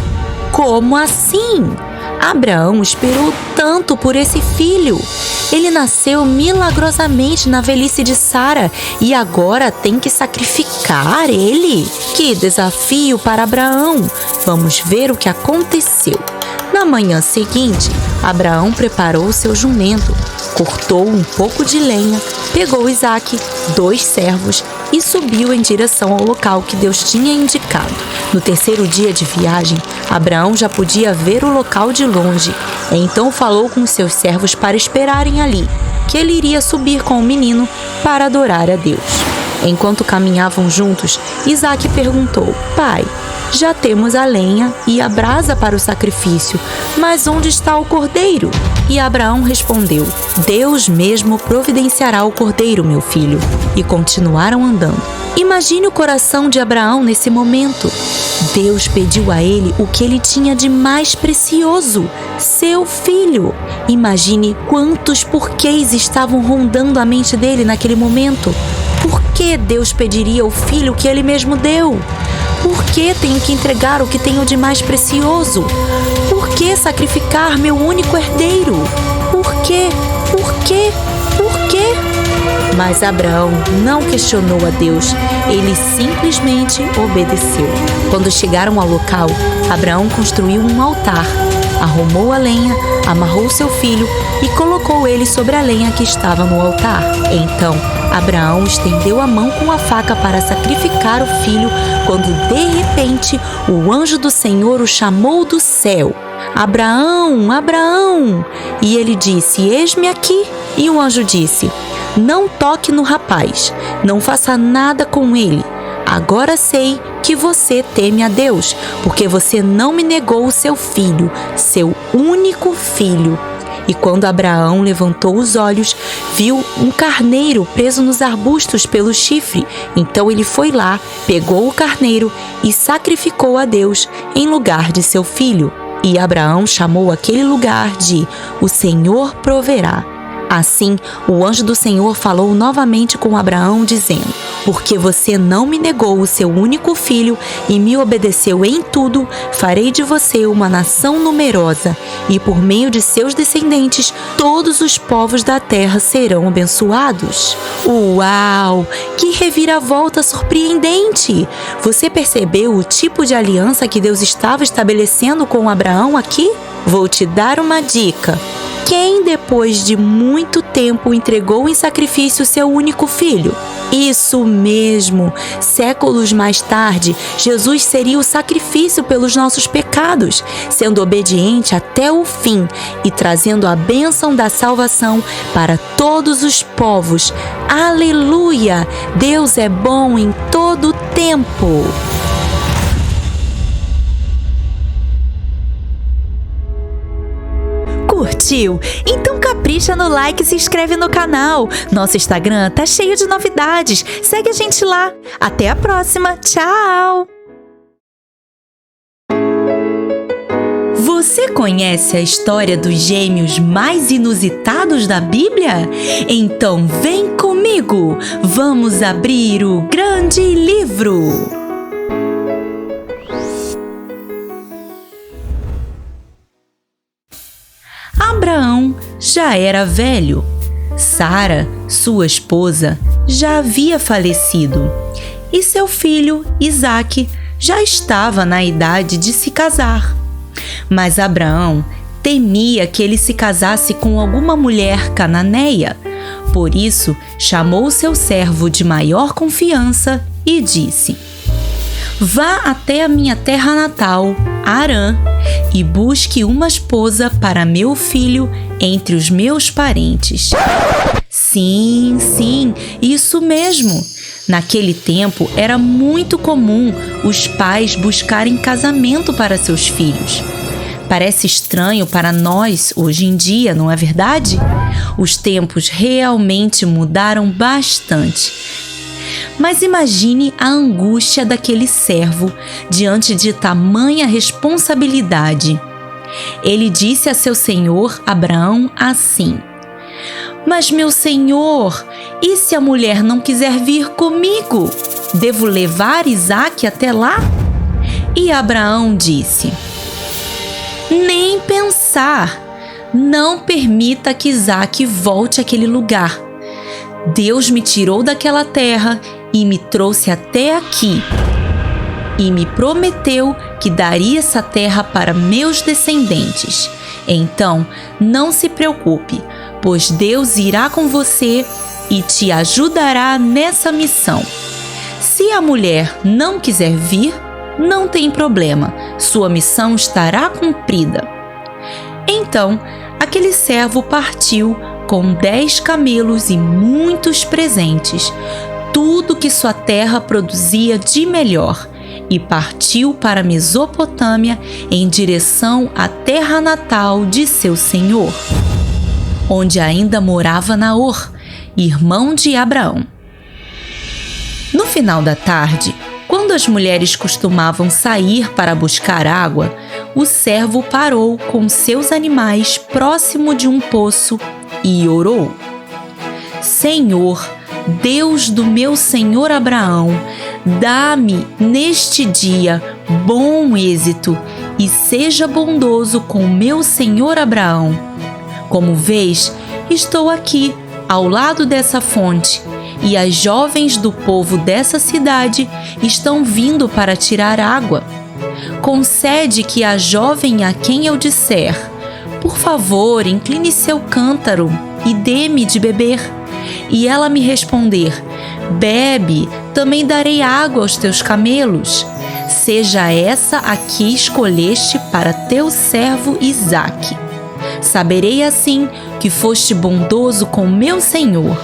Como assim? Abraão esperou tanto por esse filho. Ele nasceu milagrosamente na velhice de Sara e agora tem que sacrificar ele? Que desafio para Abraão! Vamos ver o que aconteceu. Na manhã seguinte, Abraão preparou seu jumento, cortou um pouco de lenha, pegou Isaque, 2 servos e subiu em direção ao local que Deus tinha indicado. No terceiro dia de viagem, Abraão já podia ver o local de longe. Então falou com seus servos para esperarem ali, que ele iria subir com o menino para adorar a Deus. Enquanto caminhavam juntos, Isaque perguntou: Pai, Já temos a lenha e a brasa para o sacrifício, mas onde está o cordeiro? E Abraão respondeu: Deus mesmo providenciará o cordeiro, meu filho. E continuaram andando. Imagine o coração de Abraão nesse momento. Deus pediu a ele o que ele tinha de mais precioso, seu filho. Imagine quantos porquês estavam rondando a mente dele naquele momento. Por que Deus pediria o filho que ele mesmo deu? Por que tenho que entregar o que tenho de mais precioso? Por que sacrificar meu único herdeiro? Por quê? Por quê? Por quê? Mas Abraão não questionou a Deus, ele simplesmente obedeceu. Quando chegaram ao local, Abraão construiu um altar, arrumou a lenha, amarrou seu filho e colocou ele sobre a lenha que estava no altar. Então, Abraão estendeu a mão com a faca para sacrificar o filho, quando de repente o anjo do Senhor o chamou do céu. Abraão, Abraão! E ele disse: Eis-me aqui. E o anjo disse: Não toque no rapaz, não faça nada com ele. Agora sei que você teme a Deus, porque você não me negou o seu filho, seu único filho. E quando Abraão levantou os olhos, viu um carneiro preso nos arbustos pelo chifre. Então ele foi lá, pegou o carneiro e sacrificou a Deus em lugar de seu filho. E Abraão chamou aquele lugar de O Senhor Proverá. Assim, o anjo do Senhor falou novamente com Abraão, dizendo: Porque você não me negou o seu único filho e me obedeceu em tudo, farei de você uma nação numerosa, e por meio de seus descendentes, todos os povos da terra serão abençoados. Uau! Que reviravolta surpreendente! Você percebeu o tipo de aliança que Deus estava estabelecendo com Abraão aqui? Vou te dar uma dica. Quem, depois de muito tempo, entregou em sacrifício seu único filho? Isso mesmo! Séculos mais tarde, Jesus seria o sacrifício pelos nossos pecados, sendo obediente até o fim e trazendo a bênção da salvação para todos os povos. Aleluia! Deus é bom em todo o tempo! Curtiu? Então capricha no like e se inscreve no canal. Nosso Instagram tá cheio de novidades. Segue a gente lá. Até a próxima. Tchau! Você conhece a história dos gêmeos mais inusitados da Bíblia? Então vem comigo. Vamos abrir o grande livro. Abraão já era velho. Sara, sua esposa, já havia falecido. E seu filho, Isaque, já estava na idade de se casar. Mas Abraão temia que ele se casasse com alguma mulher cananeia. Por isso, chamou seu servo de maior confiança e disse: Vá até a minha terra natal, Harã, e busque uma esposa para meu filho entre os meus parentes. Sim, isso mesmo. Naquele tempo era muito comum os pais buscarem casamento para seus filhos. Parece estranho para nós hoje em dia, não é verdade? Os tempos realmente mudaram bastante. Mas imagine a angústia daquele servo diante de tamanha responsabilidade. Ele disse a seu senhor Abraão assim: Mas meu senhor, e se a mulher não quiser vir comigo? Devo levar Isaque até lá? E Abraão disse: Nem pensar, não permita que Isaque volte àquele lugar. Deus me tirou daquela terra e me trouxe até aqui. E me prometeu que daria essa terra para meus descendentes. Então, não se preocupe, pois Deus irá com você e te ajudará nessa missão. Se a mulher não quiser vir, não tem problema, sua missão estará cumprida. Então, aquele servo partiu com 10 camelos e muitos presentes, tudo que sua terra produzia de melhor. e partiu para a Mesopotâmia em direção à terra natal de seu senhor, onde ainda morava Naor, irmão de Abraão. No final da tarde, quando as mulheres costumavam sair para buscar água, o servo parou com seus animais próximo de um poço e orou: Senhor, Deus do meu senhor Abraão, dá-me neste dia bom êxito e seja bondoso com meu senhor Abraão. Como vês, estou aqui, ao lado dessa fonte, e as jovens do povo dessa cidade estão vindo para tirar água. Concede que a jovem a quem eu disser: por favor, incline seu cântaro e dê-me de beber, e ela me responder: bebe, também darei água aos teus camelos. Seja essa a que escolheste para teu servo Isaque. Saberei assim que foste bondoso com meu senhor.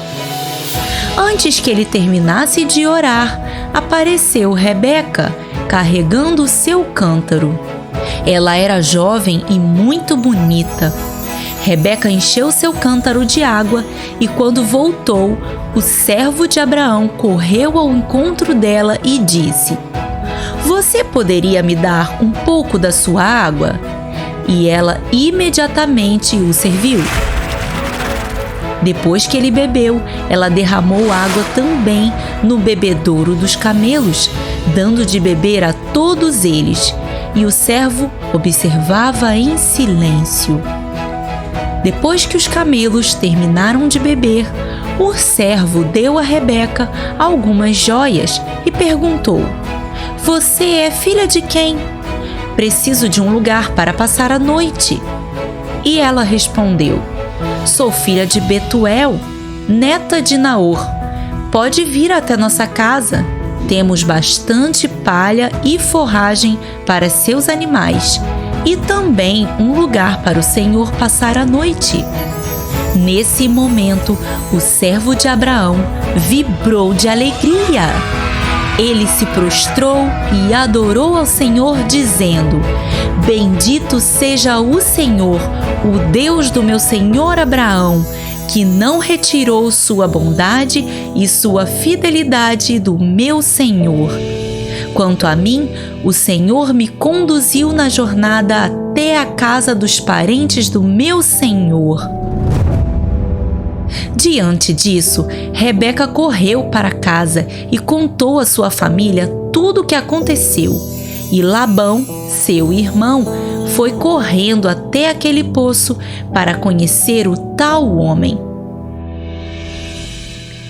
Antes que ele terminasse de orar, apareceu Rebeca, carregando o seu cântaro. Ela era jovem e muito bonita. Rebeca encheu seu cântaro de água e, quando voltou, o servo de Abraão correu ao encontro dela e disse: Você poderia me dar um pouco da sua água? E ela imediatamente o serviu. Depois que ele bebeu, ela derramou água também no bebedouro dos camelos, dando de beber a todos eles, e o servo observava em silêncio. Depois que os camelos terminaram de beber, o servo deu a Rebeca algumas joias e perguntou: Você é filha de quem? Preciso de um lugar para passar a noite. E ela respondeu: Sou filha de Betuel, neta de Naor. Pode vir até nossa casa. Temos bastante palha e forragem para seus animais e também um lugar para o Senhor passar a noite. Nesse momento, o servo de Abraão vibrou de alegria. Ele se prostrou e adorou ao Senhor, dizendo: Bendito seja o Senhor, o Deus do meu senhor Abraão, que não retirou sua bondade e sua fidelidade do meu senhor. Quanto a mim, o Senhor me conduziu na jornada até a casa dos parentes do meu senhor. Diante disso, Rebeca correu para casa e contou à sua família tudo o que aconteceu. E Labão, seu irmão, foi correndo até aquele poço para conhecer o tal homem.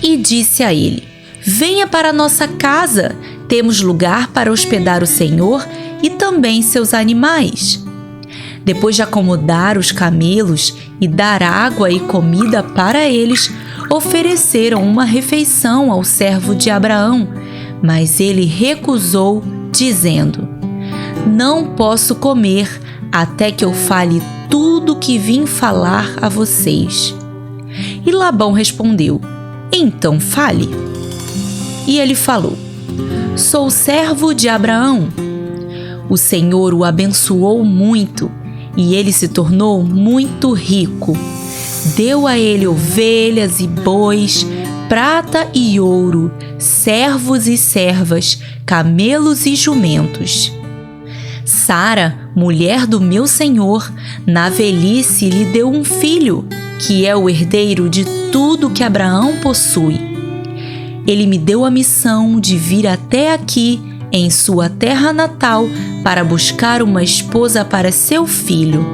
E disse a ele: Venha para nossa casa, temos lugar para hospedar o Senhor e também seus animais. Depois de acomodar os camelos e dar água e comida para eles, ofereceram uma refeição ao servo de Abraão, mas ele recusou, dizendo: Não posso comer até que eu fale tudo o que vim falar a vocês. E Labão respondeu: Então fale. E ele falou: Sou servo de Abraão. O Senhor o abençoou muito e ele se tornou muito rico. Deu a ele ovelhas e bois, prata e ouro, servos e servas, camelos e jumentos. Sara, mulher do meu senhor, na velhice lhe deu um filho, que é o herdeiro de tudo que Abraão possui. Ele me deu a missão de vir até aqui, em sua terra natal, para buscar uma esposa para seu filho.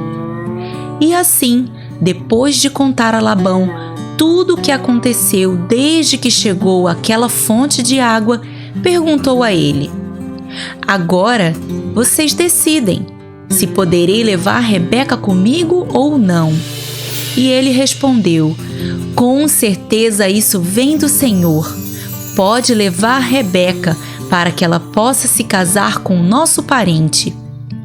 E assim, depois de contar a Labão tudo o que aconteceu desde que chegou àquela fonte de água, perguntou a ele: Agora vocês decidem se poderei levar Rebeca comigo ou não. E ele respondeu: Com certeza isso vem do Senhor. Pode levar Rebeca para que ela possa se casar com nosso parente.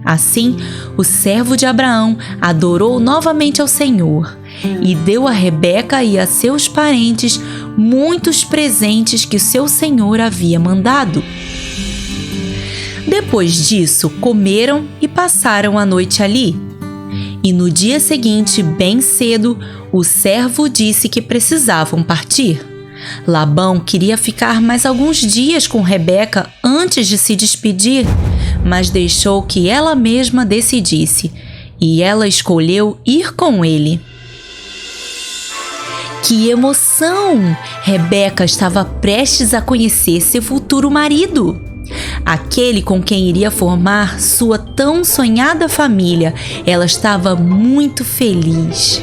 Assim, o servo de Abraão adorou novamente ao Senhor e deu a Rebeca e a seus parentes muitos presentes que seu senhor havia mandado. Depois disso, comeram e passaram a noite ali. E no dia seguinte, bem cedo, o servo disse que precisavam partir. Labão queria ficar mais alguns dias com Rebeca antes de se despedir, mas deixou que ela mesma decidisse, e ela escolheu ir com ele. Que emoção! Rebeca estava prestes a conhecer seu futuro marido, aquele com quem iria formar sua tão sonhada família. Ela estava muito feliz.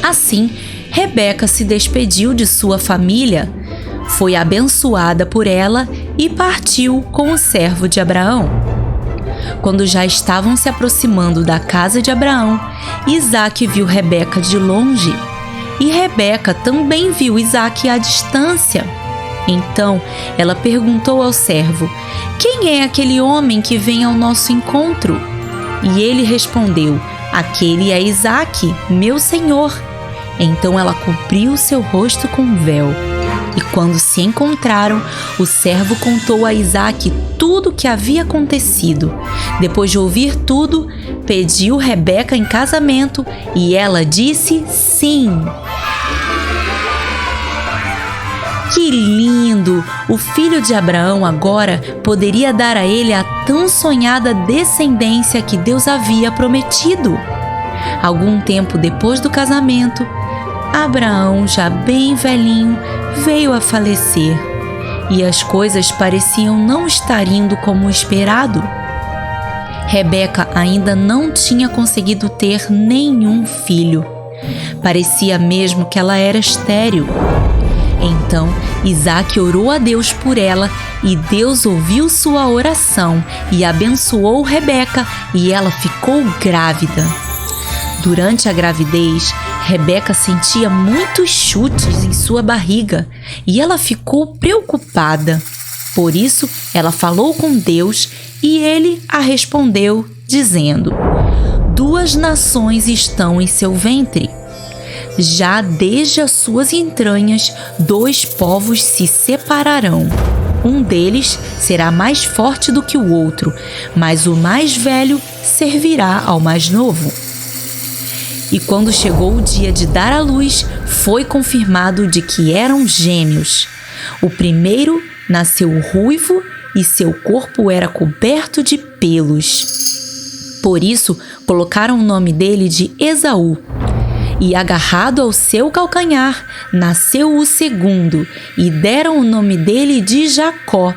Assim, Rebeca se despediu de sua família, foi abençoada por ela e partiu com o servo de Abraão. Quando já estavam se aproximando da casa de Abraão, Isaque viu Rebeca de longe, e Rebeca também viu Isaque à distância. Então ela perguntou ao servo: "Quem é aquele homem que vem ao nosso encontro?" E ele respondeu: "Aquele é Isaque, meu senhor." Então ela cobriu seu rosto com um véu. E quando se encontraram, o servo contou a Isaque tudo o que havia acontecido. Depois de ouvir tudo, pediu Rebeca em casamento e ela disse sim. Que lindo! O filho de Abraão agora poderia dar a ele a tão sonhada descendência que Deus havia prometido. Algum tempo depois do casamento, Abraão, já bem velhinho, veio a falecer, e as coisas pareciam não estar indo como esperado. Rebeca ainda não tinha conseguido ter nenhum filho. Parecia mesmo que ela era estéril. Então, Isaque orou a Deus por ela, e Deus ouviu sua oração e abençoou Rebeca, e ela ficou grávida. Durante a gravidez, Rebeca sentia muitos chutes em sua barriga e ela ficou preocupada. Por isso, ela falou com Deus e ele a respondeu, dizendo: "2 nações estão em seu ventre. Já desde as suas entranhas, 2 povos se separarão. Um deles será mais forte do que o outro, mas o mais velho servirá ao mais novo." E quando chegou o dia de dar à luz, foi confirmado de que eram gêmeos. O primeiro nasceu ruivo e seu corpo era coberto de pelos. Por isso, colocaram o nome dele de Esaú. E agarrado ao seu calcanhar, nasceu o segundo, e deram o nome dele de Jacó.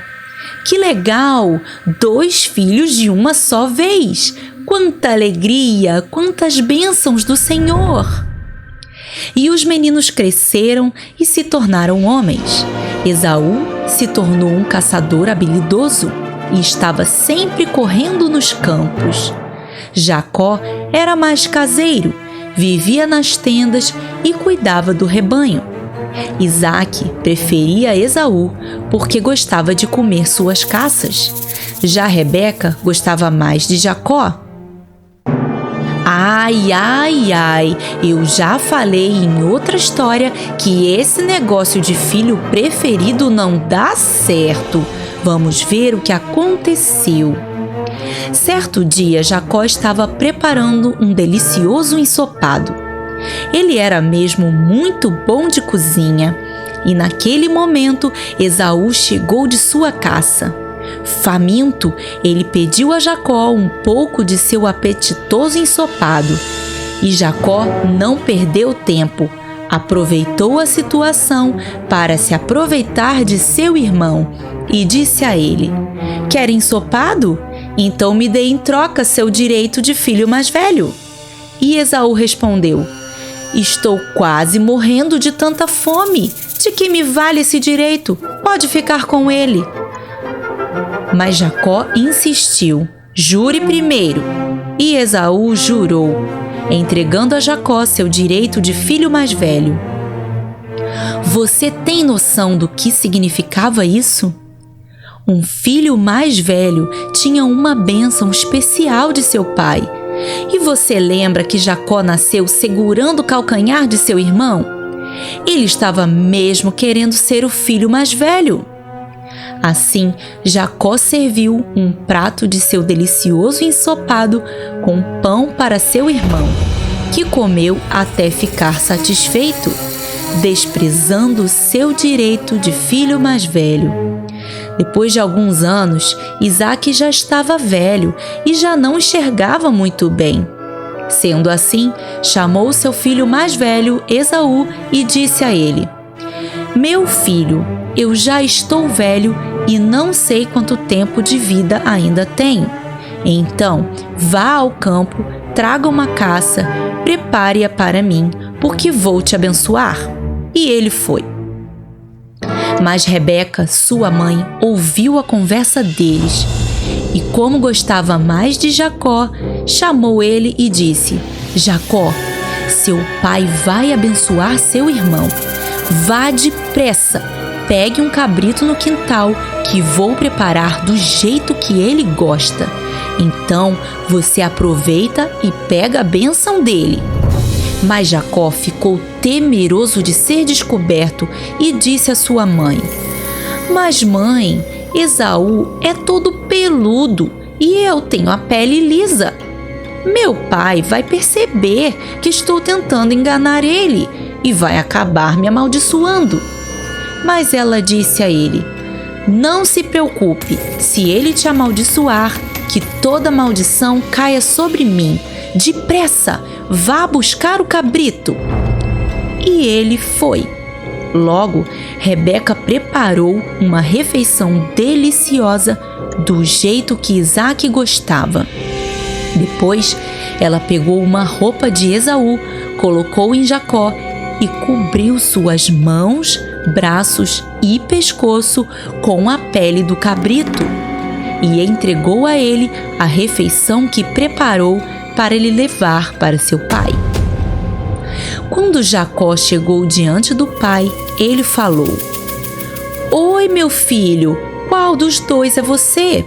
Que legal! 2 filhos de uma só vez! Quanta alegria! Quantas bênçãos do Senhor! E os meninos cresceram e se tornaram homens. Esaú se tornou um caçador habilidoso e estava sempre correndo nos campos. Jacó era mais caseiro, vivia nas tendas e cuidava do rebanho. Isaque preferia Esaú porque gostava de comer suas caças. Já Rebeca gostava mais de Jacó. Ai, ai, ai, eu já falei em outra história que esse negócio de filho preferido não dá certo. Vamos ver o que aconteceu. Certo dia, Jacó estava preparando um delicioso ensopado. Ele era mesmo muito bom de cozinha, e naquele momento Esaú chegou de sua caça. Faminto, ele pediu a Jacó um pouco de seu apetitoso ensopado. E Jacó não perdeu tempo, aproveitou a situação para se aproveitar de seu irmão e disse a ele: "Quer ensopado? Então me dê em troca seu direito de filho mais velho." E Esaú respondeu: "Estou quase morrendo de tanta fome. De que me vale esse direito? Pode ficar com ele." Mas Jacó insistiu: "Jure primeiro." E Esaú jurou, entregando a Jacó seu direito de filho mais velho. Você tem noção do que significava isso? Um filho mais velho tinha uma bênção especial de seu pai. E você lembra que Jacó nasceu segurando o calcanhar de seu irmão? Ele estava mesmo querendo ser o filho mais velho. Assim, Jacó serviu um prato de seu delicioso ensopado com pão para seu irmão, que comeu até ficar satisfeito, desprezando seu direito de filho mais velho. Depois de alguns anos, Isaque já estava velho e já não enxergava muito bem. Sendo assim, chamou seu filho mais velho, Esaú, e disse a ele: Meu filho, eu já estou velho e não sei quanto tempo de vida ainda tenho. Então, vá ao campo, traga uma caça, prepare-a para mim, porque vou te abençoar. E ele foi. Mas Rebeca, sua mãe, ouviu a conversa deles e, como gostava mais de Jacó, chamou ele e disse: Jacó, seu pai vai abençoar seu irmão. Vá depressa, pegue um cabrito no quintal que vou preparar do jeito que ele gosta. Então você aproveita e pega a bênção dele. Mas Jacó ficou temeroso de ser descoberto e disse à sua mãe: Mas mãe, Esaú é todo peludo e eu tenho a pele lisa. Meu pai vai perceber que estou tentando enganar ele e vai acabar me amaldiçoando. Mas ela disse a ele: Não se preocupe, se ele te amaldiçoar, que toda maldição caia sobre mim. Depressa, vá buscar o cabrito. E ele foi. Logo, Rebeca preparou uma refeição deliciosa do jeito que Isaque gostava. Depois, ela pegou uma roupa de Esaú, colocou em Jacó e cobriu suas mãos, braços e pescoço com a pele do cabrito e entregou a ele a refeição que preparou para ele levar para seu pai. Quando Jacó chegou diante do pai, ele falou: Oi, meu filho, qual dos dois é você?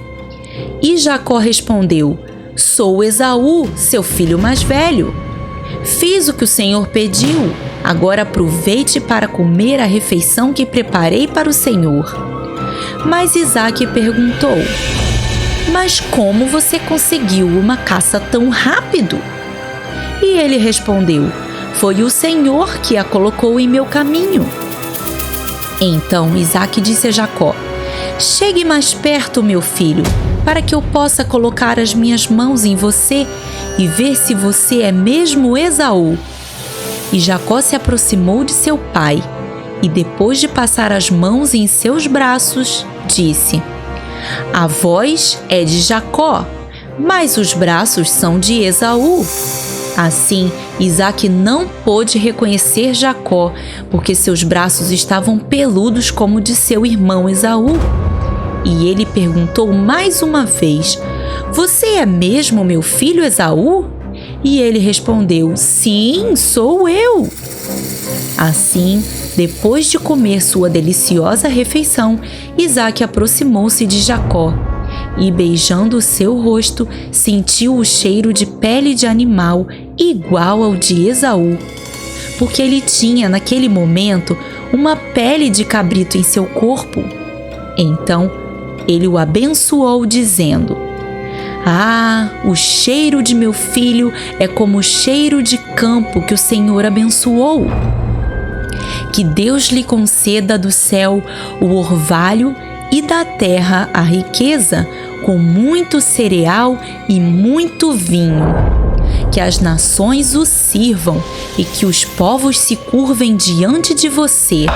E Jacó respondeu: Sou Esaú, seu filho mais velho. Fiz o que o Senhor pediu. Agora aproveite para comer a refeição que preparei para o Senhor. Mas Isaque perguntou: Mas como você conseguiu uma caça tão rápido? E ele respondeu: Foi o Senhor que a colocou em meu caminho. Então Isaque disse a Jacó: Chegue mais perto, meu filho, para que eu possa colocar as minhas mãos em você e ver se você é mesmo Esaú. E Jacó se aproximou de seu pai e, depois de passar as mãos em seus braços, disse: A voz é de Jacó, mas os braços são de Esaú. Assim, Isaque não pôde reconhecer Jacó, porque seus braços estavam peludos como de seu irmão Esaú. E ele perguntou mais uma vez: Você é mesmo meu filho Esaú? E ele respondeu: Sim, sou eu. Assim, depois de comer sua deliciosa refeição, Isaque aproximou-se de Jacó e, beijando o seu rosto, sentiu o cheiro de pele de animal igual ao de Esaú, porque ele tinha, naquele momento, uma pele de cabrito em seu corpo. Então, ele o abençoou, dizendo: Ah, o cheiro de meu filho é como o cheiro de campo que o Senhor abençoou. Que Deus lhe conceda do céu o orvalho e da terra a riqueza, com muito cereal e muito vinho. Que as nações o sirvam e que os povos se curvem diante de você.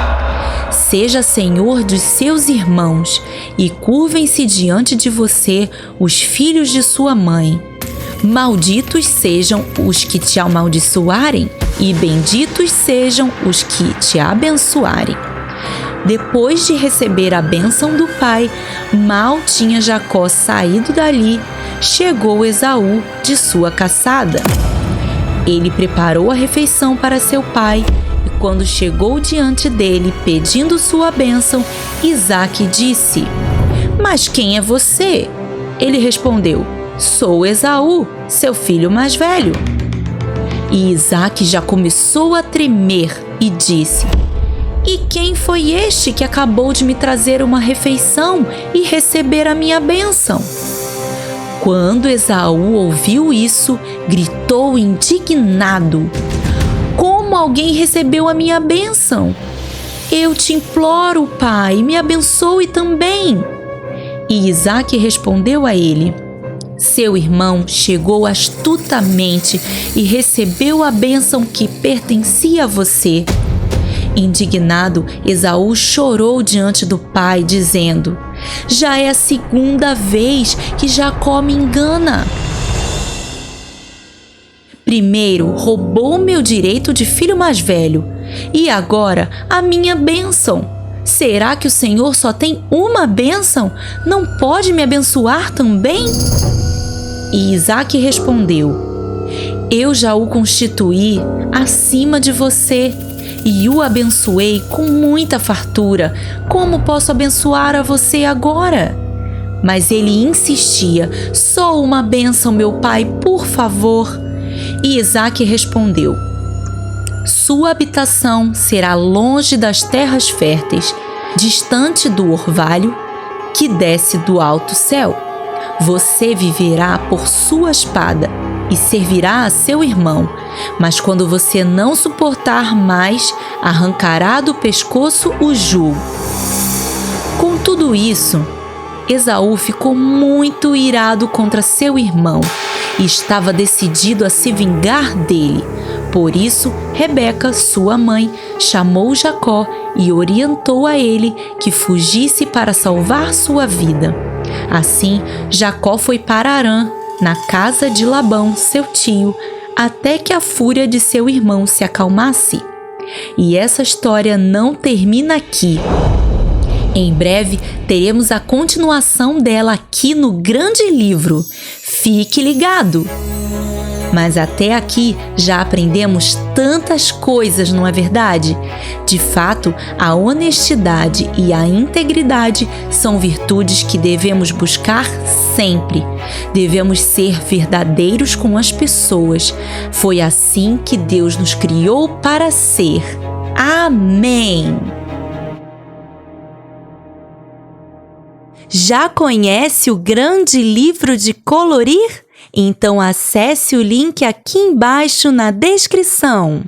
Seja senhor dos seus irmãos e curvem-se diante de você os filhos de sua mãe. Malditos sejam os que te amaldiçoarem e benditos sejam os que te abençoarem. Depois de receber a bênção do pai, mal tinha Jacó saído dali, chegou Esaú de sua caçada. Ele preparou a refeição para seu pai e, quando chegou diante dele pedindo sua bênção, Isaque disse: Mas quem é você? Ele respondeu: Sou Esaú, seu filho mais velho. E Isaque já começou a tremer e disse: E quem foi este que acabou de me trazer uma refeição e receber a minha bênção? Quando Esaú ouviu isso, gritou indignado: Como alguém recebeu a minha bênção? Eu te imploro, pai, me abençoe também. E Isaque respondeu a ele: Seu irmão chegou astutamente e recebeu a bênção que pertencia a você. Indignado, Esaú chorou diante do pai, dizendo: Já é a segunda vez que Jacó me engana. Primeiro roubou meu direito de filho mais velho, e agora a minha bênção. Será que o Senhor só tem uma bênção? Não pode me abençoar também? E Isaque respondeu: Eu já o constituí acima de você e o abençoei com muita fartura. Como posso abençoar a você agora? Mas ele insistia: Só uma bênção, meu pai, por favor. E Isaque respondeu: Sua habitação será longe das terras férteis, distante do orvalho que desce do alto céu. Você viverá por sua espada e servirá a seu irmão, mas quando você não suportar mais, arrancará do pescoço o jugo. Com tudo isso, Esaú ficou muito irado contra seu irmão e estava decidido a se vingar dele. Por isso, Rebeca, sua mãe, chamou Jacó e orientou a ele que fugisse para salvar sua vida. Assim, Jacó foi para Harã, na casa de Labão, seu tio, até que a fúria de seu irmão se acalmasse. E essa história não termina aqui. Em breve, teremos a continuação dela aqui no Grande Livro. Fique ligado! Mas até aqui já aprendemos tantas coisas, não é verdade? De fato, a honestidade e a integridade são virtudes que devemos buscar sempre. Devemos ser verdadeiros com as pessoas. Foi assim que Deus nos criou para ser. Amém! Já conhece o Grande Livro de Colorir? Então acesse o link aqui embaixo na descrição.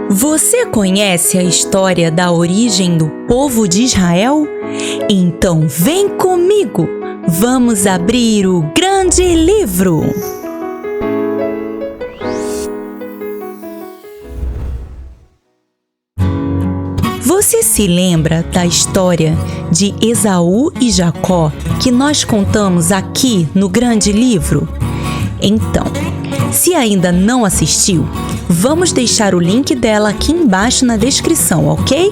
Você conhece a história da origem do povo de Israel? Então vem comigo! Vamos abrir o Grande Livro! Você se lembra da história de Esaú e Jacó que nós contamos aqui no Grande Livro? Então, se ainda não assistiu, vamos deixar o link dela aqui embaixo na descrição, ok?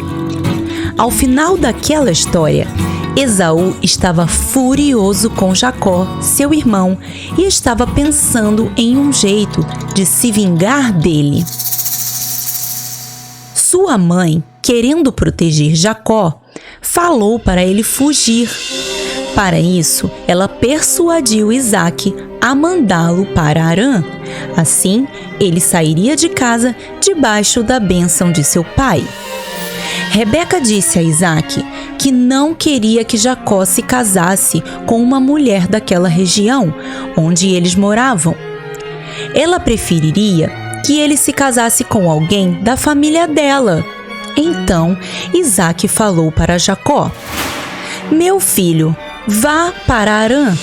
Ao final daquela história, Esaú estava furioso com Jacó, seu irmão, e estava pensando em um jeito de se vingar dele. Sua mãe, querendo proteger Jacó, falou para ele fugir. Para isso, ela persuadiu Isaque a mandá-lo para Harã. Assim, ele sairia de casa debaixo da bênção de seu pai. Rebeca disse a Isaque que não queria que Jacó se casasse com uma mulher daquela região onde eles moravam. Ela preferiria que ele se casasse com alguém da família dela. Então, Isaque falou para Jacó: Meu filho, vá para Harã,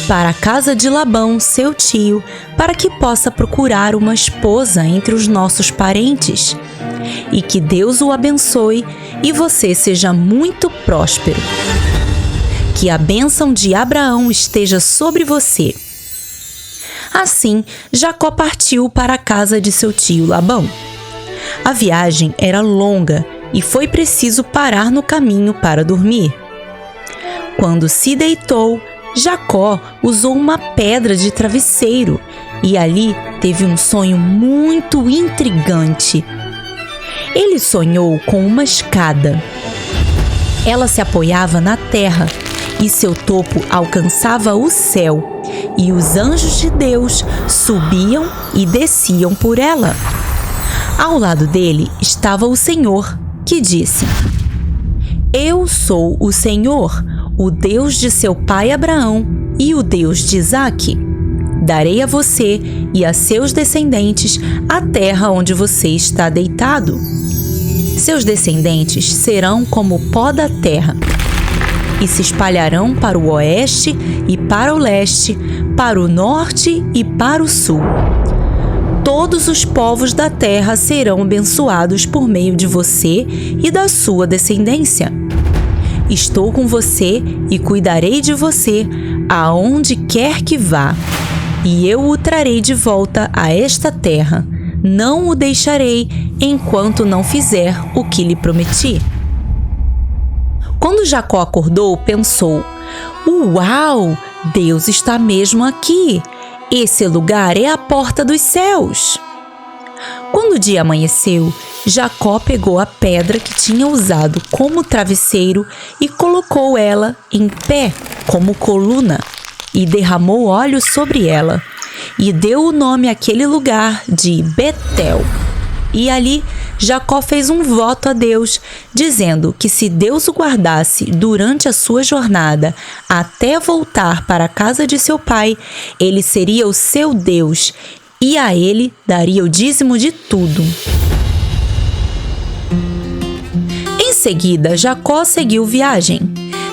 para a casa de Labão, seu tio, para que possa procurar uma esposa entre os nossos parentes. E que Deus o abençoe e você seja muito próspero. Que a bênção de Abraão esteja sobre você. Assim, Jacó partiu para a casa de seu tio Labão. A viagem era longa e foi preciso parar no caminho para dormir. Quando se deitou, Jacó usou uma pedra de travesseiro e ali teve um sonho muito intrigante. Ele sonhou com uma escada. Ela se apoiava na terra e seu topo alcançava o céu, e os anjos de Deus subiam e desciam por ela. Ao lado dele estava o Senhor, que disse: Eu sou o Senhor, o Deus de seu pai Abraão e o Deus de Isaque. Darei a você e a seus descendentes a terra onde você está deitado. Seus descendentes serão como o pó da terra, e se espalharão para o oeste e para o leste, para o norte e para o sul. Todos os povos da terra serão abençoados por meio de você e da sua descendência. Estou com você e cuidarei de você aonde quer que vá, e eu o trarei de volta a esta terra. Não o deixarei enquanto não fizer o que lhe prometi. Quando Jacó acordou, pensou: Uau! Deus está mesmo aqui! Esse lugar é a porta dos céus! Quando o dia amanheceu, Jacó pegou a pedra que tinha usado como travesseiro e colocou ela em pé como coluna e derramou óleo sobre ela e deu o nome àquele lugar de Betel. E ali Jacó fez um voto a Deus, dizendo que se Deus o guardasse durante a sua jornada até voltar para a casa de seu pai, ele seria o seu Deus e a ele daria o dízimo de tudo. Em seguida, Jacó seguiu viagem.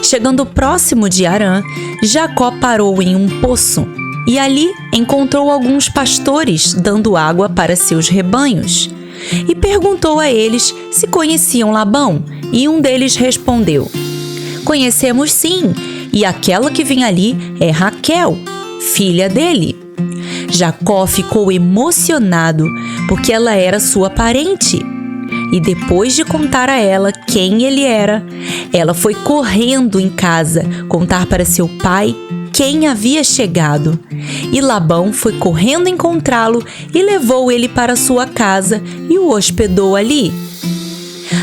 Chegando próximo de Harã, Jacó parou em um poço e ali encontrou alguns pastores dando água para seus rebanhos. E perguntou a eles se conheciam Labão, e um deles respondeu: Conhecemos sim, e aquela que vem ali é Raquel, filha dele. Jacó ficou emocionado, porque ela era sua parente. E depois de contar a ela quem ele era, ela foi correndo em casa contar para seu pai quem havia chegado. E Labão foi correndo encontrá-lo e levou ele para sua casa e o hospedou ali.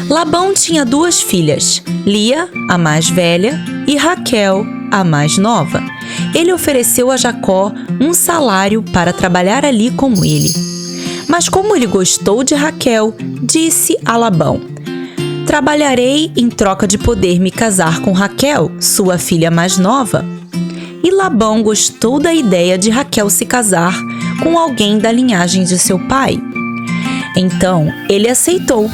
Labão tinha 2 filhas, Lia, a mais velha, e Raquel, a mais nova. Ele ofereceu a Jacó um salário para trabalhar ali com ele. Mas como ele gostou de Raquel, disse a Labão: Trabalharei em troca de poder me casar com Raquel, sua filha mais nova. E Labão gostou da ideia de Raquel se casar com alguém da linhagem de seu pai. Então, ele aceitou.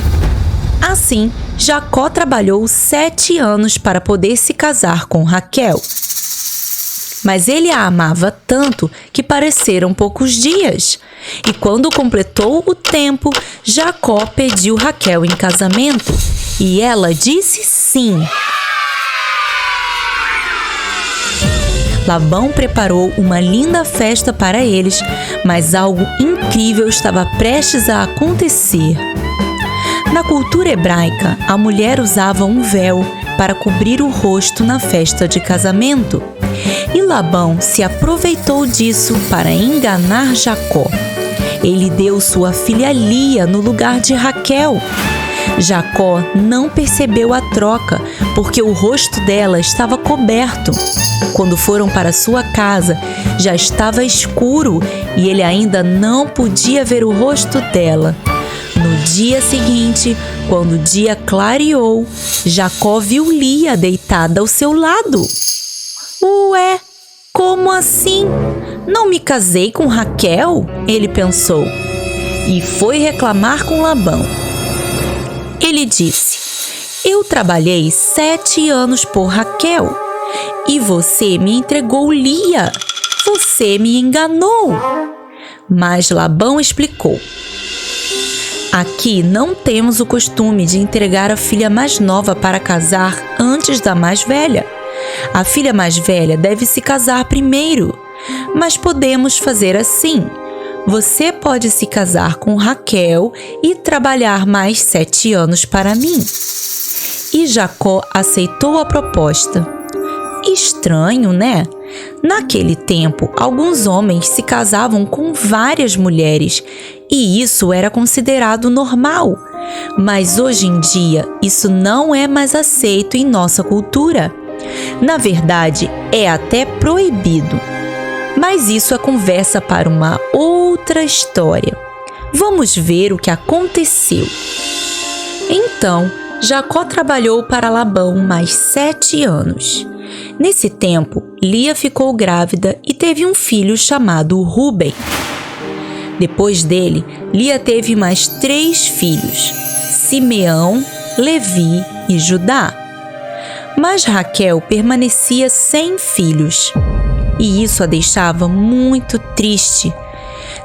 Assim, Jacó trabalhou 7 anos para poder se casar com Raquel. Mas ele a amava tanto que pareceram poucos dias. E quando completou o tempo, Jacó pediu Raquel em casamento. E ela disse sim. Labão preparou uma linda festa para eles, mas algo incrível estava prestes a acontecer. Na cultura hebraica, a mulher usava um véu para cobrir o rosto na festa de casamento. E Labão se aproveitou disso para enganar Jacó. Ele deu sua filha Lia no lugar de Raquel. Jacó não percebeu a troca, porque o rosto dela estava coberto. Quando foram para sua casa, já estava escuro e ele ainda não podia ver o rosto dela. No dia seguinte, quando o dia clareou, Jacó viu Lia deitada ao seu lado. Ué, como assim? Não me casei com Raquel? Ele pensou. E foi reclamar com Labão. Ele disse: Eu trabalhei 7 anos por Raquel e você me entregou Lia. Você me enganou. Mas Labão explicou: Aqui não temos o costume de entregar a filha mais nova para casar antes da mais velha. A filha mais velha deve se casar primeiro, mas podemos fazer assim. Você pode se casar com Raquel e trabalhar mais 7 anos para mim. E Jacó aceitou a proposta. Estranho, né? Naquele tempo, alguns homens se casavam com várias mulheres e isso era considerado normal. Mas hoje em dia, isso não é mais aceito em nossa cultura. Na verdade, é até proibido. Mas isso é conversa para uma outra história. Vamos ver o que aconteceu. Então, Jacó trabalhou para Labão mais 7 anos. Nesse tempo, Lia ficou grávida e teve um filho chamado Ruben. Depois dele, Lia teve mais 3 filhos, Simeão, Levi e Judá. Mas Raquel permanecia sem filhos, e isso a deixava muito triste.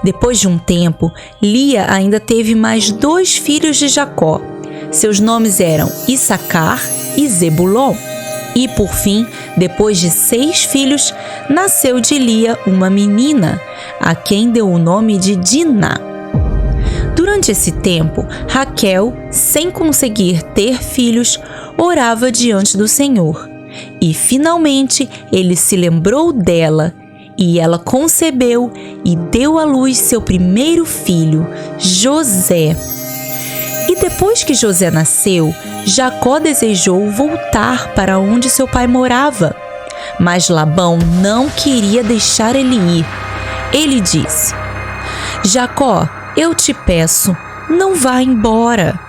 Depois de um tempo, Lia ainda teve mais 2 filhos de Jacó. Seus nomes eram Issacar e Zebulon. E por fim, depois de 6 filhos, nasceu de Lia uma menina, a quem deu o nome de Diná. Durante esse tempo, Raquel, sem conseguir ter filhos, orava diante do Senhor. E finalmente ele se lembrou dela, e ela concebeu e deu à luz seu primeiro filho, José. E depois que José nasceu, Jacó desejou voltar para onde seu pai morava. Mas Labão não queria deixar ele ir. Ele disse: Jacó, eu te peço, não vá embora.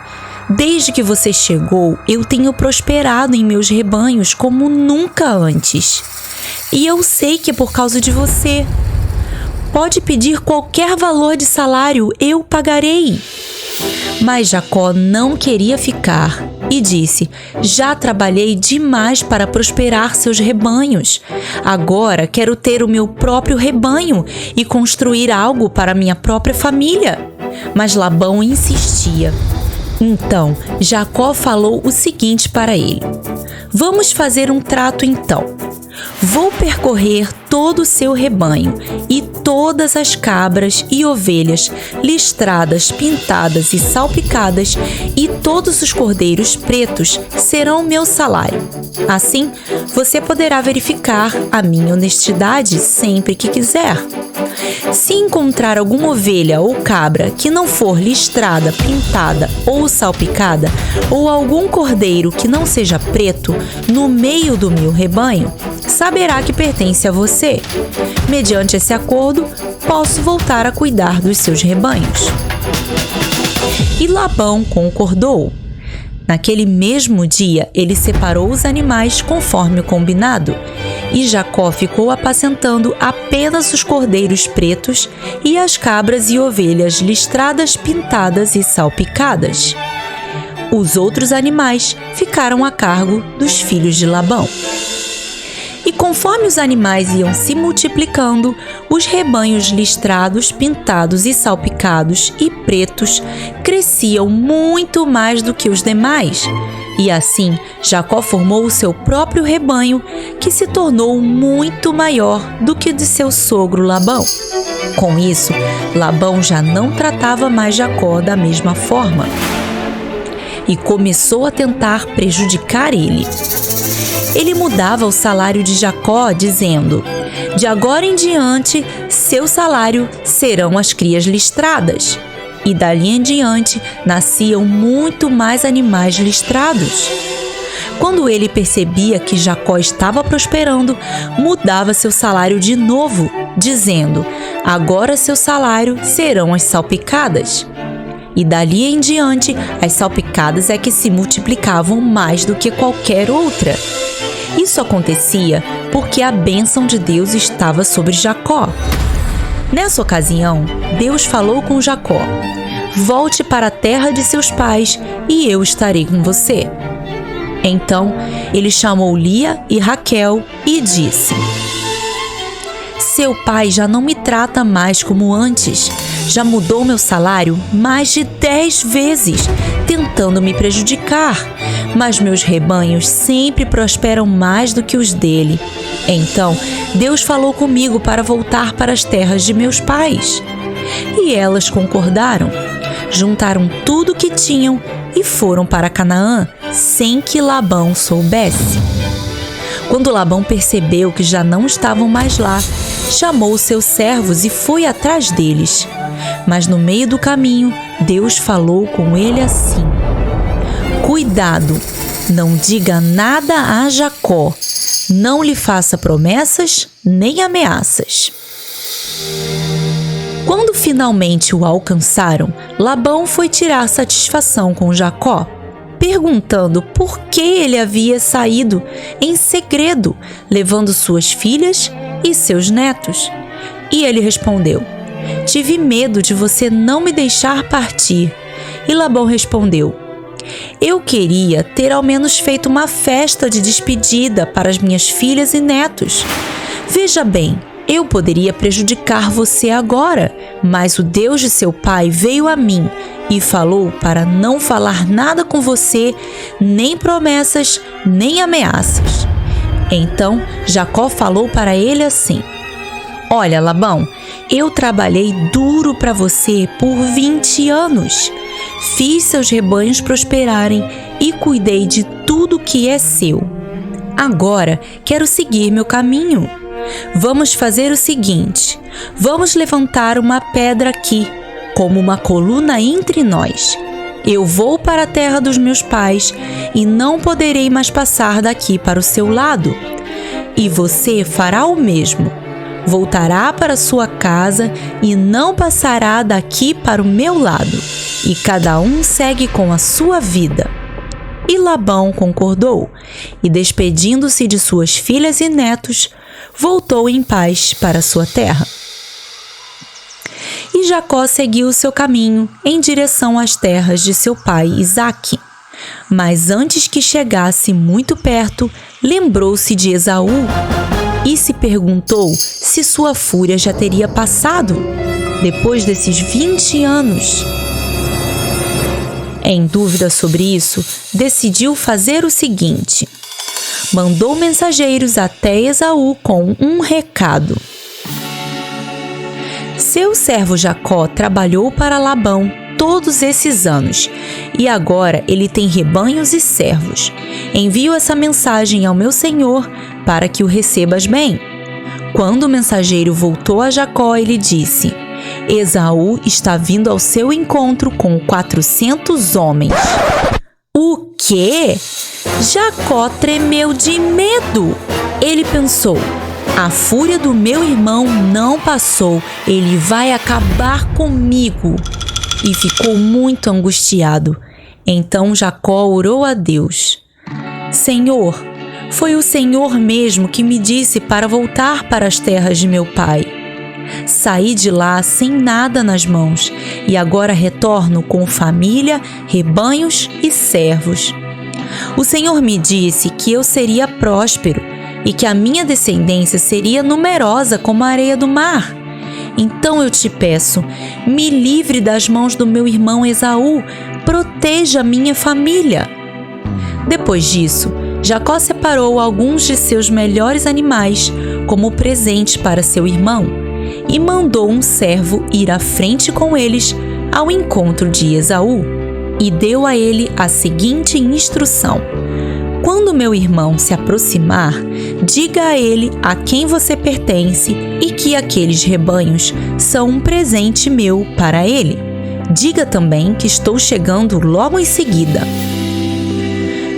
Desde que você chegou, eu tenho prosperado em meus rebanhos como nunca antes. E eu sei que é por causa de você. Pode pedir qualquer valor de salário, eu pagarei. Mas Jacó não queria ficar e disse: já trabalhei demais para prosperar seus rebanhos. Agora quero ter o meu próprio rebanho e construir algo para minha própria família. Mas Labão insistia. Então Jacó falou o seguinte para ele: vamos fazer um trato então. Vou percorrer todo o seu rebanho e todas as cabras e ovelhas listradas, pintadas e salpicadas, e todos os cordeiros pretos serão meu salário. Assim, você poderá verificar a minha honestidade sempre que quiser. Se encontrar alguma ovelha ou cabra que não for listrada, pintada ou salpicada, ou algum cordeiro que não seja preto no meio do meu rebanho, saberá que pertence a você. Mediante esse acordo, posso voltar a cuidar dos seus rebanhos. E Labão concordou. Naquele mesmo dia, ele separou os animais conforme o combinado, e Jacó ficou apacentando apenas os cordeiros pretos e as cabras e ovelhas listradas, pintadas e salpicadas. Os outros animais ficaram a cargo dos filhos de Labão. E conforme os animais iam se multiplicando, os rebanhos listrados, pintados e salpicados e pretos cresciam muito mais do que os demais. E assim, Jacó formou o seu próprio rebanho, que se tornou muito maior do que o de seu sogro Labão. Com isso, Labão já não tratava mais Jacó da mesma forma e começou a tentar prejudicar ele. Ele mudava o salário de Jacó, dizendo: de agora em diante, seu salário serão as crias listradas. E dali em diante, nasciam muito mais animais listrados. Quando ele percebia que Jacó estava prosperando, mudava seu salário de novo, dizendo: agora seu salário serão as salpicadas. E dali em diante, as salpicadas é que se multiplicavam mais do que qualquer outra. Isso acontecia porque a bênção de Deus estava sobre Jacó. Nessa ocasião, Deus falou com Jacó: volte para a terra de seus pais e eu estarei com você. Então, ele chamou Lia e Raquel e disse: seu pai já não me trata mais como antes. Já mudou meu salário mais de 10 vezes, tentando me prejudicar. Mas meus rebanhos sempre prosperam mais do que os dele. Então, Deus falou comigo para voltar para as terras de meus pais. E elas concordaram. Juntaram tudo que tinham e foram para Canaã, sem que Labão soubesse. Quando Labão percebeu que já não estavam mais lá, chamou seus servos e foi atrás deles. Mas no meio do caminho, Deus falou com ele assim: cuidado, não diga nada a Jacó, não lhe faça promessas nem ameaças. Quando finalmente o alcançaram, Labão foi tirar satisfação com Jacó, perguntando por que ele havia saído em segredo, levando suas filhas e seus netos. E ele respondeu: tive medo de você não me deixar partir. E Labão respondeu: eu queria ter ao menos feito uma festa de despedida para as minhas filhas e netos. Veja bem, eu poderia prejudicar você agora, mas o Deus de seu pai veio a mim e falou para não falar nada com você, nem promessas, nem ameaças. Então Jacó falou para ele assim: olha, Labão, eu trabalhei duro para você por 20 anos. Fiz seus rebanhos prosperarem e cuidei de tudo que é seu. Agora quero seguir meu caminho. Vamos fazer o seguinte: vamos levantar uma pedra aqui, como uma coluna entre nós. Eu vou para a terra dos meus pais e não poderei mais passar daqui para o seu lado. E você fará o mesmo. Voltará para sua casa e não passará daqui para o meu lado. E cada um segue com a sua vida. E Labão concordou, e despedindo-se de suas filhas e netos, voltou em paz para sua terra. E Jacó seguiu seu caminho em direção às terras de seu pai Isaque. Mas antes que chegasse muito perto, lembrou-se de Esaú e se perguntou se sua fúria já teria passado depois desses 20 anos. Em dúvida sobre isso, decidiu fazer o seguinte: mandou mensageiros até Esaú com um recado. Seu servo Jacó trabalhou para Labão todos esses anos, e agora ele tem rebanhos e servos. Envio essa mensagem ao meu senhor para que o recebas bem. Quando o mensageiro voltou a Jacó, ele disse: Esaú está vindo ao seu encontro com 400 homens. O quê? Jacó tremeu de medo. Ele pensou: a fúria do meu irmão não passou, ele vai acabar comigo. E ficou muito angustiado. Então Jacó orou a Deus: Senhor, foi o Senhor mesmo que me disse para voltar para as terras de meu pai. Saí de lá sem nada nas mãos e agora retorno com família, rebanhos e servos. O Senhor me disse que eu seria próspero e que a minha descendência seria numerosa como a areia do mar. Então eu te peço, me livre das mãos do meu irmão Esaú, proteja minha família. Depois disso, Jacó separou alguns de seus melhores animais como presente para seu irmão e mandou um servo ir à frente com eles ao encontro de Esaú e deu a ele a seguinte instrução: quando meu irmão se aproximar, diga a ele a quem você pertence e que aqueles rebanhos são um presente meu para ele. Diga também que estou chegando logo em seguida.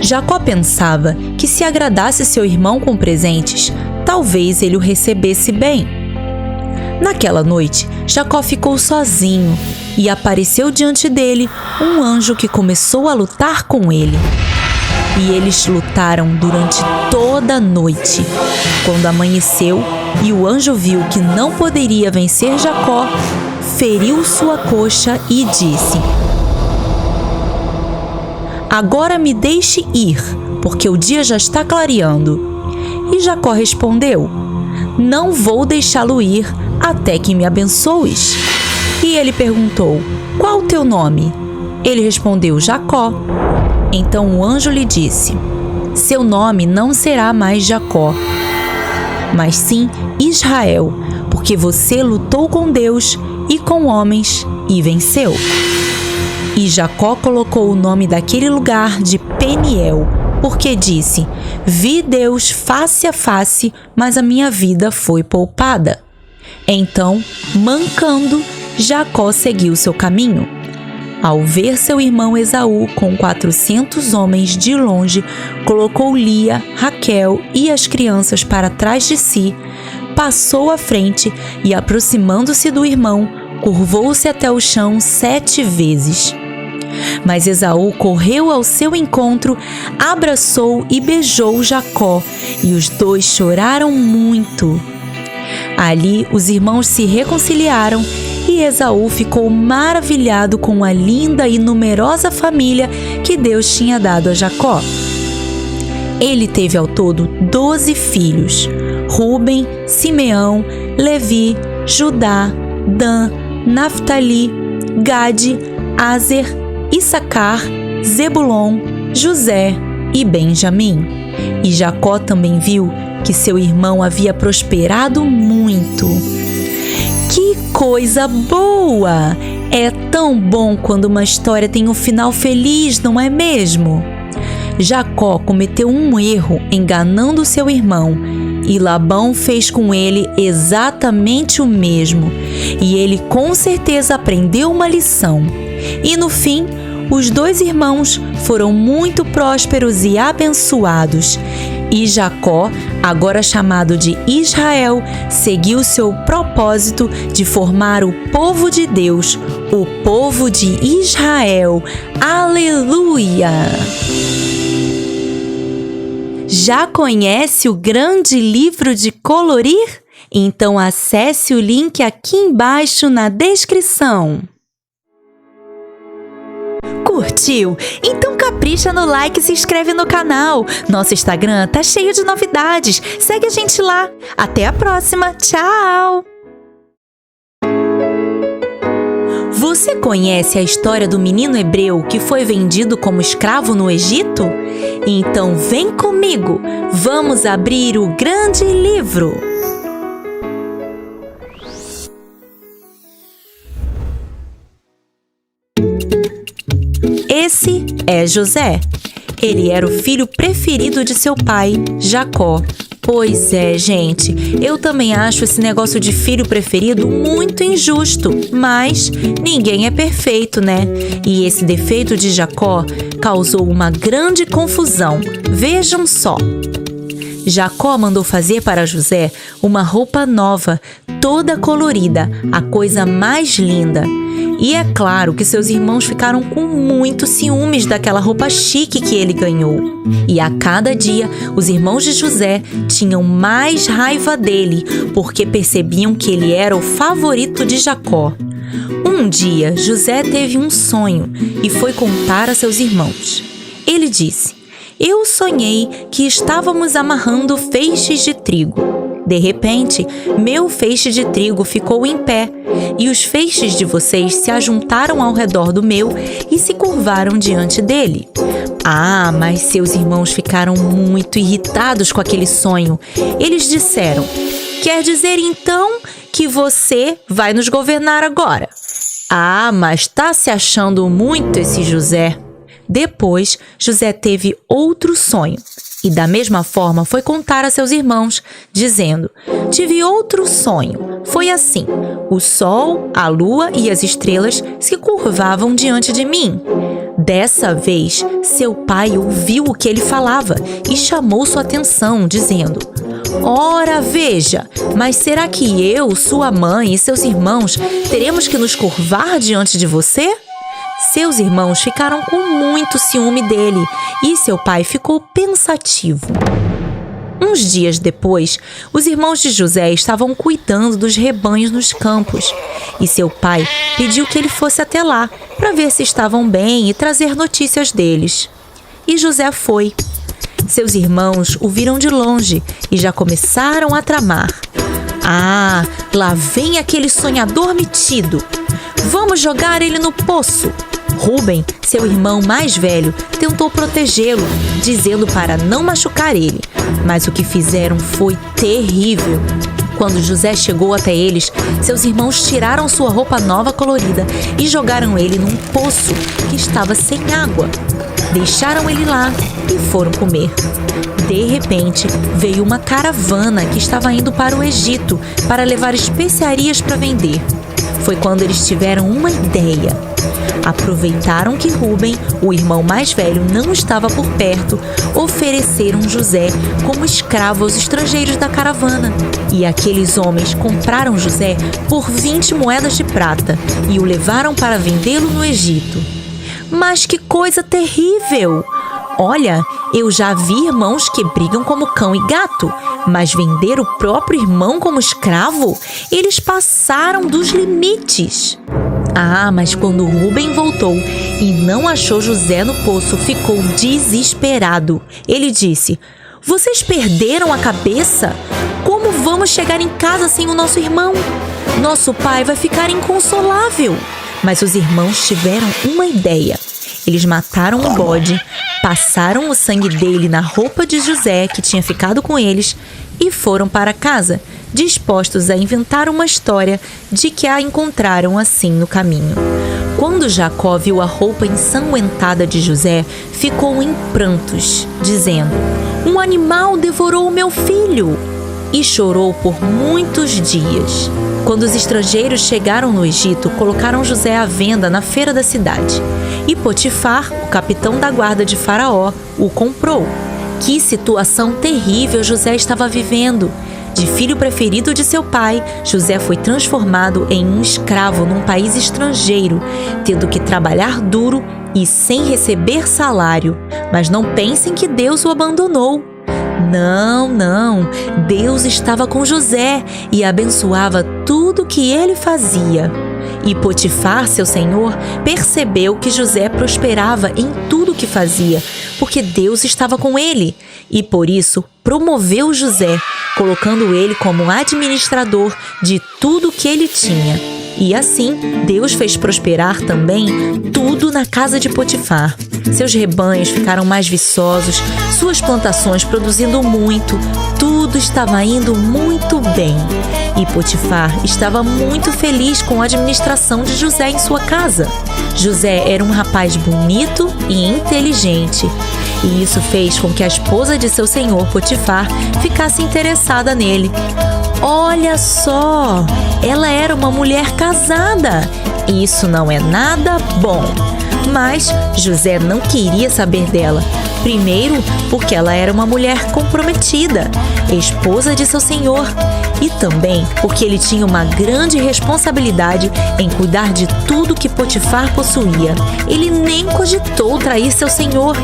Jacó pensava que se agradasse seu irmão com presentes, talvez ele o recebesse bem. Naquela noite, Jacó ficou sozinho e apareceu diante dele um anjo que começou a lutar com ele. E eles lutaram durante toda a noite. Quando amanheceu e o anjo viu que não poderia vencer Jacó, feriu sua coxa e disse: agora me deixe ir, porque o dia já está clareando. E Jacó respondeu: não vou deixá-lo ir até que me abençoes. E ele perguntou: qual o teu nome? Ele respondeu: Jacó. Então o anjo lhe disse: seu nome não será mais Jacó, mas sim Israel, porque você lutou com Deus e com homens e venceu. E Jacó colocou o nome daquele lugar de Peniel, porque disse: vi Deus face a face, mas a minha vida foi poupada. Então, mancando, Jacó seguiu seu caminho. Ao ver seu irmão Esaú com 400 homens de longe, colocou Lia, Raquel e as crianças para trás de si, passou à frente e, aproximando-se do irmão, curvou-se até o chão 7 vezes. Mas Esaú correu ao seu encontro, abraçou e beijou Jacó, e os dois choraram muito. Ali os irmãos se reconciliaram e Esaú ficou maravilhado com a linda e numerosa família que Deus tinha dado a Jacó. Ele teve ao todo 12 filhos: Rúben, Simeão, Levi, Judá, Dan, Naftali, Gade, Aser, Issacar, Zebulon, José e Benjamim. E Jacó também viu que seu irmão havia prosperado muito. Que coisa boa! É tão bom quando uma história tem um final feliz, não é mesmo? Jacó cometeu um erro enganando seu irmão, e Labão fez com ele exatamente o mesmo, e ele com certeza aprendeu uma lição. E no fim, os 2 irmãos foram muito prósperos e abençoados. E Jacó, agora chamado de Israel, seguiu seu propósito de formar o povo de Deus, o povo de Israel. Aleluia! Já conhece o grande livro de colorir? Então acesse o link aqui embaixo na descrição. Curtiu? Então capricha no like e se inscreve no canal. Nosso Instagram tá cheio de novidades. Segue a gente lá. Até a próxima. Tchau! Você conhece a história do menino hebreu que foi vendido como escravo no Egito? Então vem comigo. Vamos abrir o grande livro. Esse é José. Ele era o filho preferido de seu pai, Jacó. Pois é, gente, eu também acho esse negócio de filho preferido muito injusto, mas ninguém é perfeito, né? E esse defeito de Jacó causou uma grande confusão. Vejam só. Jacó mandou fazer para José uma roupa nova, toda colorida, a coisa mais linda. E é claro que seus irmãos ficaram com muito ciúmes daquela roupa chique que ele ganhou. E a cada dia, os irmãos de José tinham mais raiva dele, porque percebiam que ele era o favorito de Jacó. Um dia, José teve um sonho e foi contar a seus irmãos. Ele disse: "Eu sonhei que estávamos amarrando feixes de trigo. De repente, meu feixe de trigo ficou em pé, e os feixes de vocês se ajuntaram ao redor do meu e se curvaram diante dele." Ah, mas seus irmãos ficaram muito irritados com aquele sonho. Eles disseram: "Quer dizer então que você vai nos governar agora?" Ah, mas tá se achando muito esse José. Depois, José teve outro sonho. E da mesma forma foi contar a seus irmãos, dizendo: "Tive outro sonho. Foi assim: o sol, a lua e as estrelas se curvavam diante de mim." Dessa vez, seu pai ouviu o que ele falava e chamou sua atenção, dizendo: "Ora, veja, mas será que eu, sua mãe e seus irmãos teremos que nos curvar diante de você?" Seus irmãos ficaram com muito ciúme dele e seu pai ficou pensativo. Uns dias depois, os irmãos de José estavam cuidando dos rebanhos nos campos e seu pai pediu que ele fosse até lá para ver se estavam bem e trazer notícias deles. E José foi. Seus irmãos o viram de longe e já começaram a tramar. Ah, lá vem aquele sonhador metido. Vamos jogar ele no poço. Rúben, seu irmão mais velho, tentou protegê-lo, dizendo para não machucar ele. Mas o que fizeram foi terrível. Quando José chegou até eles, seus irmãos tiraram sua roupa nova colorida e jogaram ele num poço que estava sem água. Deixaram ele lá e foram comer. De repente, veio uma caravana que estava indo para o Egito para levar especiarias para vender. foi quando eles tiveram uma ideia. Aproveitaram que Rúben, o irmão mais velho, não estava por perto, ofereceram José como escravo aos estrangeiros da caravana. E aqueles homens compraram José por 20 moedas de prata e o levaram para vendê-lo no Egito. Mas que coisa terrível! Olha, eu já vi irmãos que brigam como cão e gato, mas vender o próprio irmão como escravo? Eles passaram dos limites. Mas quando Rúben voltou e não achou José no poço, ficou desesperado. Ele disse: "Vocês perderam a cabeça? Como vamos chegar em casa sem o nosso irmão? Nosso pai vai ficar inconsolável." Mas os irmãos tiveram uma ideia. Eles mataram um bode, passaram o sangue dele na roupa de José, que tinha ficado com eles, e foram para casa, dispostos a inventar uma história de que a encontraram assim no caminho. Quando Jacó viu a roupa ensanguentada de José, ficou em prantos, dizendo: "Um animal devorou o meu filho!" E chorou por muitos dias. Quando os estrangeiros chegaram no Egito, colocaram José à venda na feira da cidade. E Potifar, o capitão da guarda de Faraó, o comprou. Que situação terrível José estava vivendo! De filho preferido de seu pai, José foi transformado em um escravo num país estrangeiro, tendo que trabalhar duro e sem receber salário. Mas não pensem que Deus o abandonou. Não, Deus estava com José e abençoava tudo que ele fazia. E Potifar, seu senhor, percebeu que José prosperava em tudo que fazia, porque Deus estava com ele, e por isso promoveu José, colocando ele como administrador de tudo que ele tinha. E assim, Deus fez prosperar também tudo na casa de Potifar. Seus rebanhos ficaram mais viçosos, suas plantações produzindo muito, tudo estava indo muito bem. E Potifar estava muito feliz com a administração de José em sua casa. José era um rapaz bonito e inteligente, e isso fez com que a esposa de seu senhor Potifar ficasse interessada nele. Olha só, ela era uma mulher casada. Isso não é nada bom. Mas José não queria saber dela. Primeiro, porque ela era uma mulher comprometida, esposa de seu senhor. E também porque ele tinha uma grande responsabilidade em cuidar de tudo que Potifar possuía. Ele nem cogitou trair seu senhor.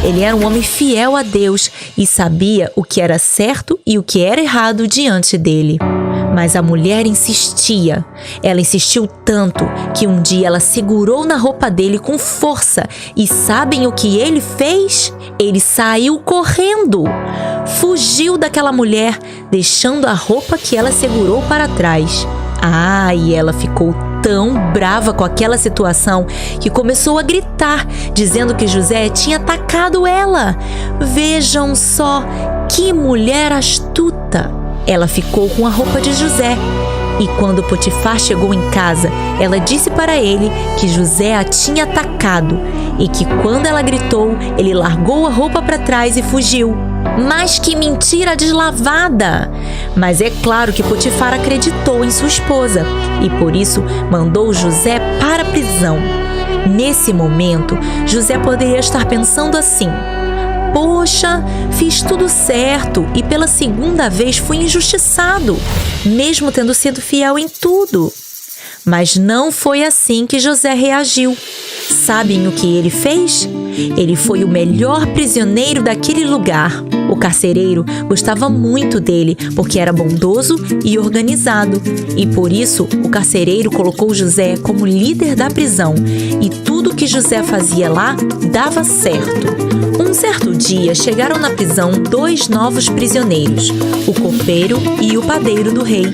Ele era um homem fiel a Deus e sabia o que era certo e o que era errado diante dele. Mas a mulher insistia. Ela insistiu tanto que um dia ela segurou na roupa dele com força. E sabem o que ele fez? Ele saiu correndo. Fugiu daquela mulher, deixando a roupa que ela segurou para trás. E ela ficou tão brava com aquela situação que começou a gritar, dizendo que José tinha atacado ela. Vejam só, que mulher astuta! Ela ficou com a roupa de José. E quando Potifar chegou em casa, ela disse para ele que José a tinha atacado e que quando ela gritou, ele largou a roupa para trás e fugiu. Mas que mentira deslavada! Mas é claro que Potifar acreditou em sua esposa e por isso mandou José para a prisão. Nesse momento, José poderia estar pensando assim: poxa, fiz tudo certo e pela segunda vez fui injustiçado, mesmo tendo sido fiel em tudo. Mas não foi assim que José reagiu. Sabem o que ele fez? Ele foi o melhor prisioneiro daquele lugar. O carcereiro gostava muito dele porque era bondoso e organizado. E por isso, o carcereiro colocou José como líder da prisão. E tudo que José fazia lá dava certo. Um certo dia, chegaram na prisão 2 novos prisioneiros, o copeiro e o padeiro do rei.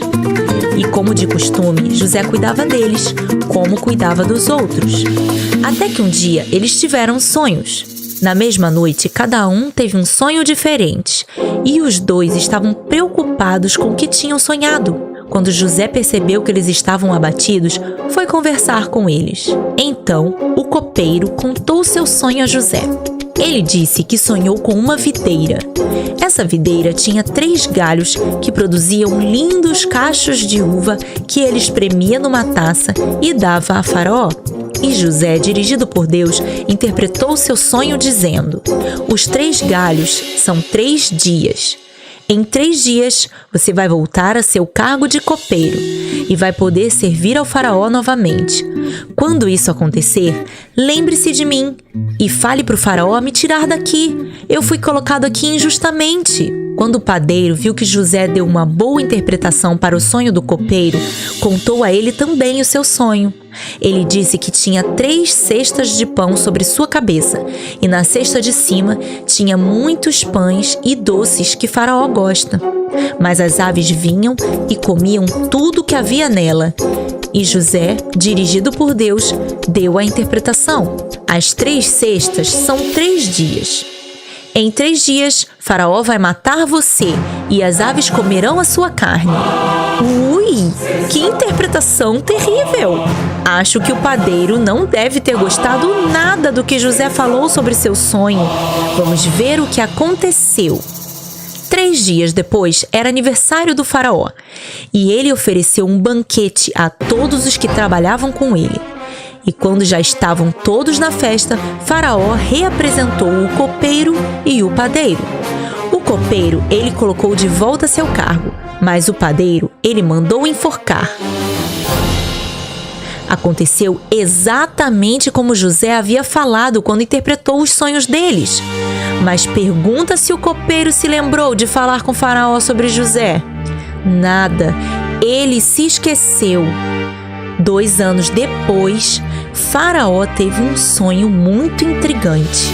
E como de costume, José cuidava deles, como cuidava dos outros. Até que um dia eles tiveram sonhos. Na mesma noite, cada um teve um sonho diferente. E os 2 estavam preocupados com o que tinham sonhado. Quando José percebeu que eles estavam abatidos, foi conversar com eles. Então, o copeiro contou seu sonho a José. Ele disse que sonhou com uma videira. Essa videira tinha 3 galhos que produziam lindos cachos de uva que ele espremia numa taça e dava a Faraó. E José, dirigido por Deus, interpretou seu sonho dizendo: os 3 galhos são 3 dias. Em 3 dias, você vai voltar a seu cargo de copeiro e vai poder servir ao Faraó novamente. Quando isso acontecer, lembre-se de mim e fale para o Faraó me tirar daqui. Eu fui colocado aqui injustamente. Quando o padeiro viu que José deu uma boa interpretação para o sonho do copeiro, contou a ele também o seu sonho. Ele disse que tinha 3 cestas de pão sobre sua cabeça e na cesta de cima tinha muitos pães e doces que Faraó gosta. Mas as aves vinham e comiam tudo que havia nela. E José, dirigido por Deus, deu a interpretação. As 3 cestas são 3 dias. Em 3 dias, Faraó vai matar você e as aves comerão a sua carne. Ui, que interpretação terrível! Acho que o padeiro não deve ter gostado nada do que José falou sobre seu sonho. Vamos ver o que aconteceu. 3 dias depois, era aniversário do Faraó, e ele ofereceu um banquete a todos os que trabalhavam com ele. E quando já estavam todos na festa, Faraó reapresentou o copeiro e o padeiro. O copeiro ele colocou de volta a seu cargo, mas o padeiro ele mandou enforcar. Aconteceu exatamente como José havia falado quando interpretou os sonhos deles. Mas pergunta se o copeiro se lembrou de falar com Faraó sobre José. Nada, ele se esqueceu. 2 anos depois, Faraó teve um sonho muito intrigante.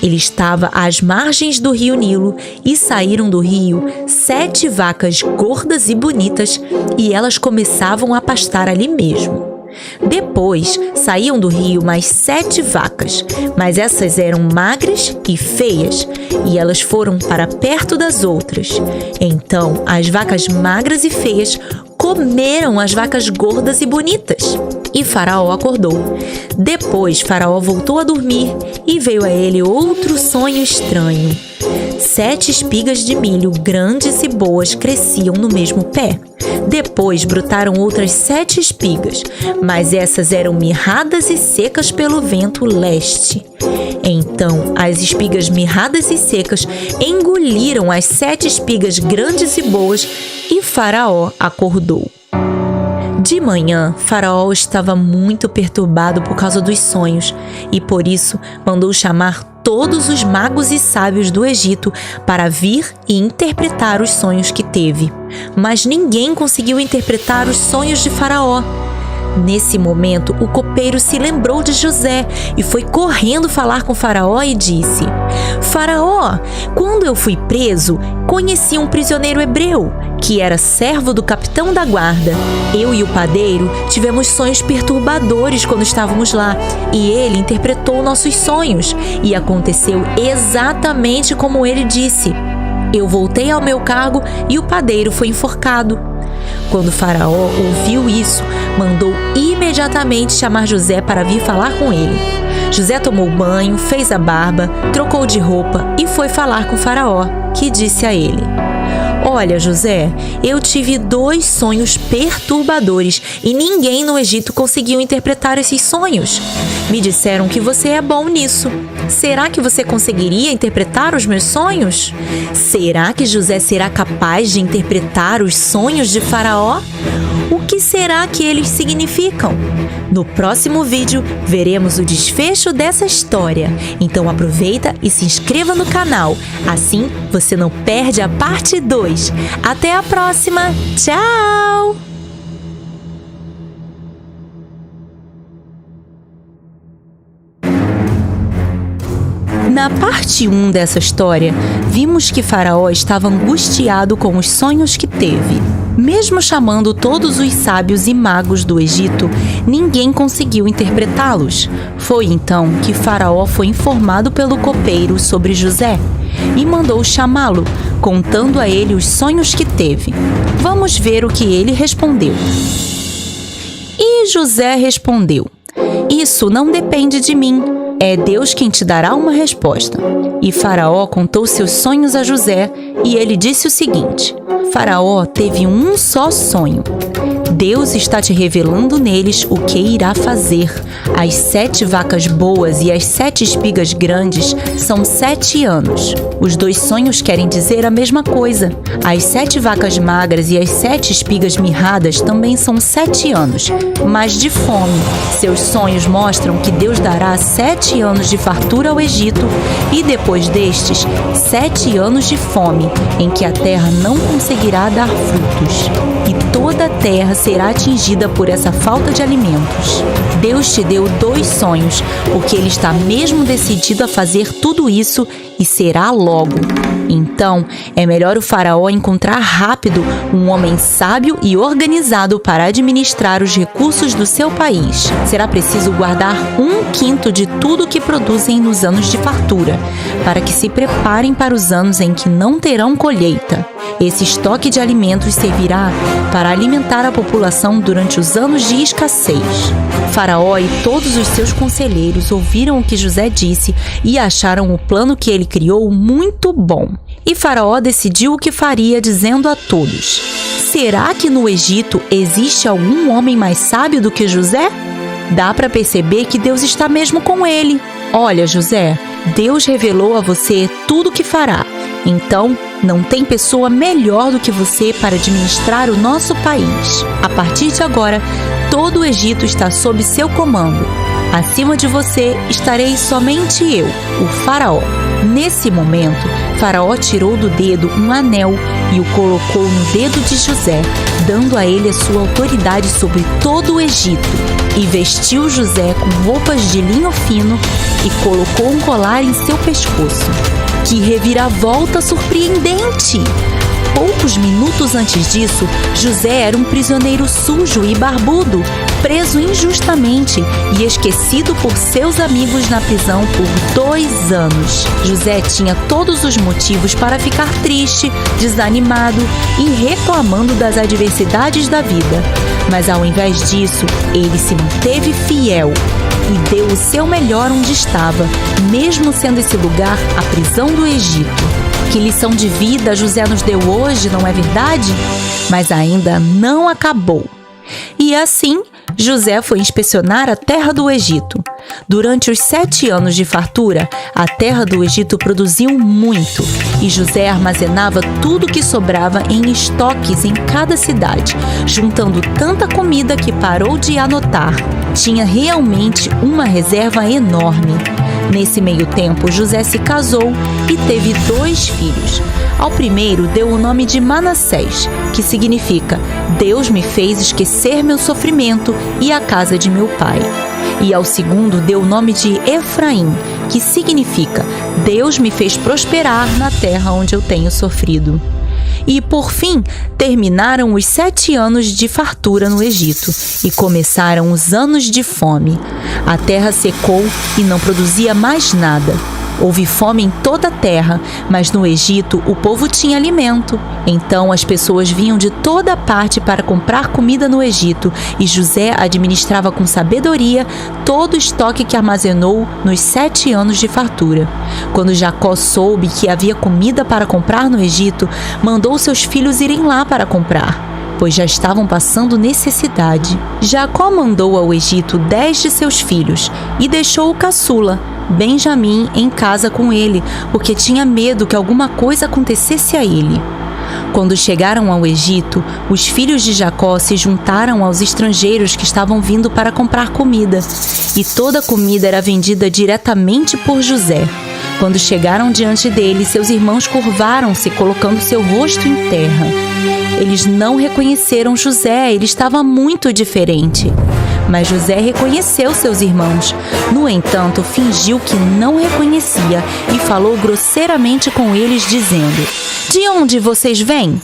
Ele estava às margens do rio Nilo e saíram do rio 7 vacas gordas e bonitas e elas começavam a pastar ali mesmo. Depois saíam do rio mais 7 vacas, mas essas eram magras e feias e elas foram para perto das outras. Então as vacas magras e feias comeram as vacas gordas e bonitas. E Faraó acordou. Depois Faraó voltou a dormir e veio a ele outro sonho estranho. 7 espigas de milho grandes e boas cresciam no mesmo pé. Depois brotaram outras 7 espigas, mas essas eram mirradas e secas pelo vento leste. Então as espigas mirradas e secas engoliram as 7 espigas grandes e boas e Faraó acordou. De manhã, Faraó estava muito perturbado por causa dos sonhos e por isso mandou chamar todos os magos e sábios do Egito para vir e interpretar os sonhos que teve. Mas ninguém conseguiu interpretar os sonhos de Faraó. Nesse momento, o copeiro se lembrou de José e foi correndo falar com Faraó e disse: Faraó, quando eu fui preso, conheci um prisioneiro hebreu, que era servo do capitão da guarda. Eu e o padeiro tivemos sonhos perturbadores quando estávamos lá, e ele interpretou nossos sonhos, e aconteceu exatamente como ele disse. Eu voltei ao meu cargo e o padeiro foi enforcado. Quando Faraó ouviu isso, mandou imediatamente chamar José para vir falar com ele. José tomou banho, fez a barba, trocou de roupa e foi falar com Faraó, que disse a ele: Olha, José, eu tive 2 sonhos perturbadores e ninguém no Egito conseguiu interpretar esses sonhos. Me disseram que você é bom nisso. Será que você conseguiria interpretar os meus sonhos? Será que José será capaz de interpretar os sonhos de Faraó? O que será que eles significam? No próximo vídeo, veremos o desfecho dessa história. Então aproveita e se inscreva no canal. Assim, você não perde a parte 2. Até a próxima! Tchau! Na parte 1 dessa história, vimos que Faraó estava angustiado com os sonhos que teve. Mesmo chamando todos os sábios e magos do Egito, ninguém conseguiu interpretá-los. Foi então que Faraó foi informado pelo copeiro sobre José e mandou chamá-lo, contando a ele os sonhos que teve. Vamos ver o que ele respondeu. E José respondeu: Isso não depende de mim. é Deus quem te dará uma resposta. E Faraó contou seus sonhos a José e ele disse o seguinte: Faraó teve um só sonho. Deus está te revelando neles o que irá fazer. As 7 vacas boas e as 7 espigas grandes são 7 anos. Os 2 sonhos querem dizer a mesma coisa. As 7 vacas magras e as 7 espigas mirradas também são 7 anos, mas de fome. Seus sonhos mostram que Deus dará 7 anos de fartura ao Egito e depois destes, 7 anos de fome, em que a terra não conseguirá dar frutos. E toda a terra será atingida por essa falta de alimentos. Deus te deu 2 sonhos, porque Ele está mesmo decidido a fazer tudo isso e será logo. Então, é melhor o faraó encontrar rápido um homem sábio e organizado para administrar os recursos do seu país. Será preciso guardar 1/5 de tudo que produzem nos anos de fartura, para que se preparem para os anos em que não terão colheita. Esse estoque de alimentos servirá para alimentar a população durante os anos de escassez. Faraó e todos os seus conselheiros ouviram o que José disse e acharam o plano que ele criou muito bom. E Faraó decidiu o que faria, dizendo a todos: será que no Egito existe algum homem mais sábio do que José? Dá para perceber que Deus está mesmo com ele. Olha, José, Deus revelou a você tudo o que fará. Então, não tem pessoa melhor do que você para administrar o nosso país. A partir de agora, todo o Egito está sob seu comando. Acima de você estarei somente eu, o faraó. Nesse momento, Faraó tirou do dedo um anel e o colocou no dedo de José, dando a ele a sua autoridade sobre todo o Egito. E vestiu José com roupas de linho fino e colocou um colar em seu pescoço. Que reviravolta surpreendente! Poucos minutos antes disso, José era um prisioneiro sujo e barbudo, preso injustamente e esquecido por seus amigos na prisão por 2 anos. José tinha todos os motivos para ficar triste, desanimado e reclamando das adversidades da vida. Mas ao invés disso, ele se manteve fiel e deu o seu melhor onde estava, mesmo sendo esse lugar a prisão do Egito. Que lição de vida José nos deu hoje, não é verdade? Mas ainda não acabou. E assim, José foi inspecionar a terra do Egito. Durante os 7 anos de fartura, a terra do Egito produziu muito, e José armazenava tudo que sobrava em estoques em cada cidade, juntando tanta comida que parou de anotar. Tinha realmente uma reserva enorme. Nesse meio tempo, José se casou e teve 2 filhos. Ao primeiro deu o nome de Manassés, que significa Deus me fez esquecer meu sofrimento e a casa de meu pai. E ao segundo deu o nome de Efraim, que significa Deus me fez prosperar na terra onde eu tenho sofrido. E, por fim, terminaram os 7 anos de fartura no Egito e começaram os anos de fome. A terra secou e não produzia mais nada. Houve fome em toda a terra, mas no Egito o povo tinha alimento. Então as pessoas vinham de toda parte para comprar comida no Egito e José administrava com sabedoria todo o estoque que armazenou nos 7 anos de fartura. Quando Jacó soube que havia comida para comprar no Egito, mandou seus filhos irem lá para comprar, pois já estavam passando necessidade. Jacó mandou ao Egito 10 de seus filhos e deixou o caçula, Benjamim, em casa com ele, porque tinha medo que alguma coisa acontecesse a ele. Quando chegaram ao Egito, os filhos de Jacó se juntaram aos estrangeiros que estavam vindo para comprar comida, e toda a comida era vendida diretamente por José. Quando chegaram diante dele, seus irmãos curvaram-se, colocando seu rosto em terra. Eles não reconheceram José, ele estava muito diferente. Mas José reconheceu seus irmãos. No entanto, fingiu que não reconhecia e falou grosseiramente com eles, dizendo: "De onde vocês vêm?"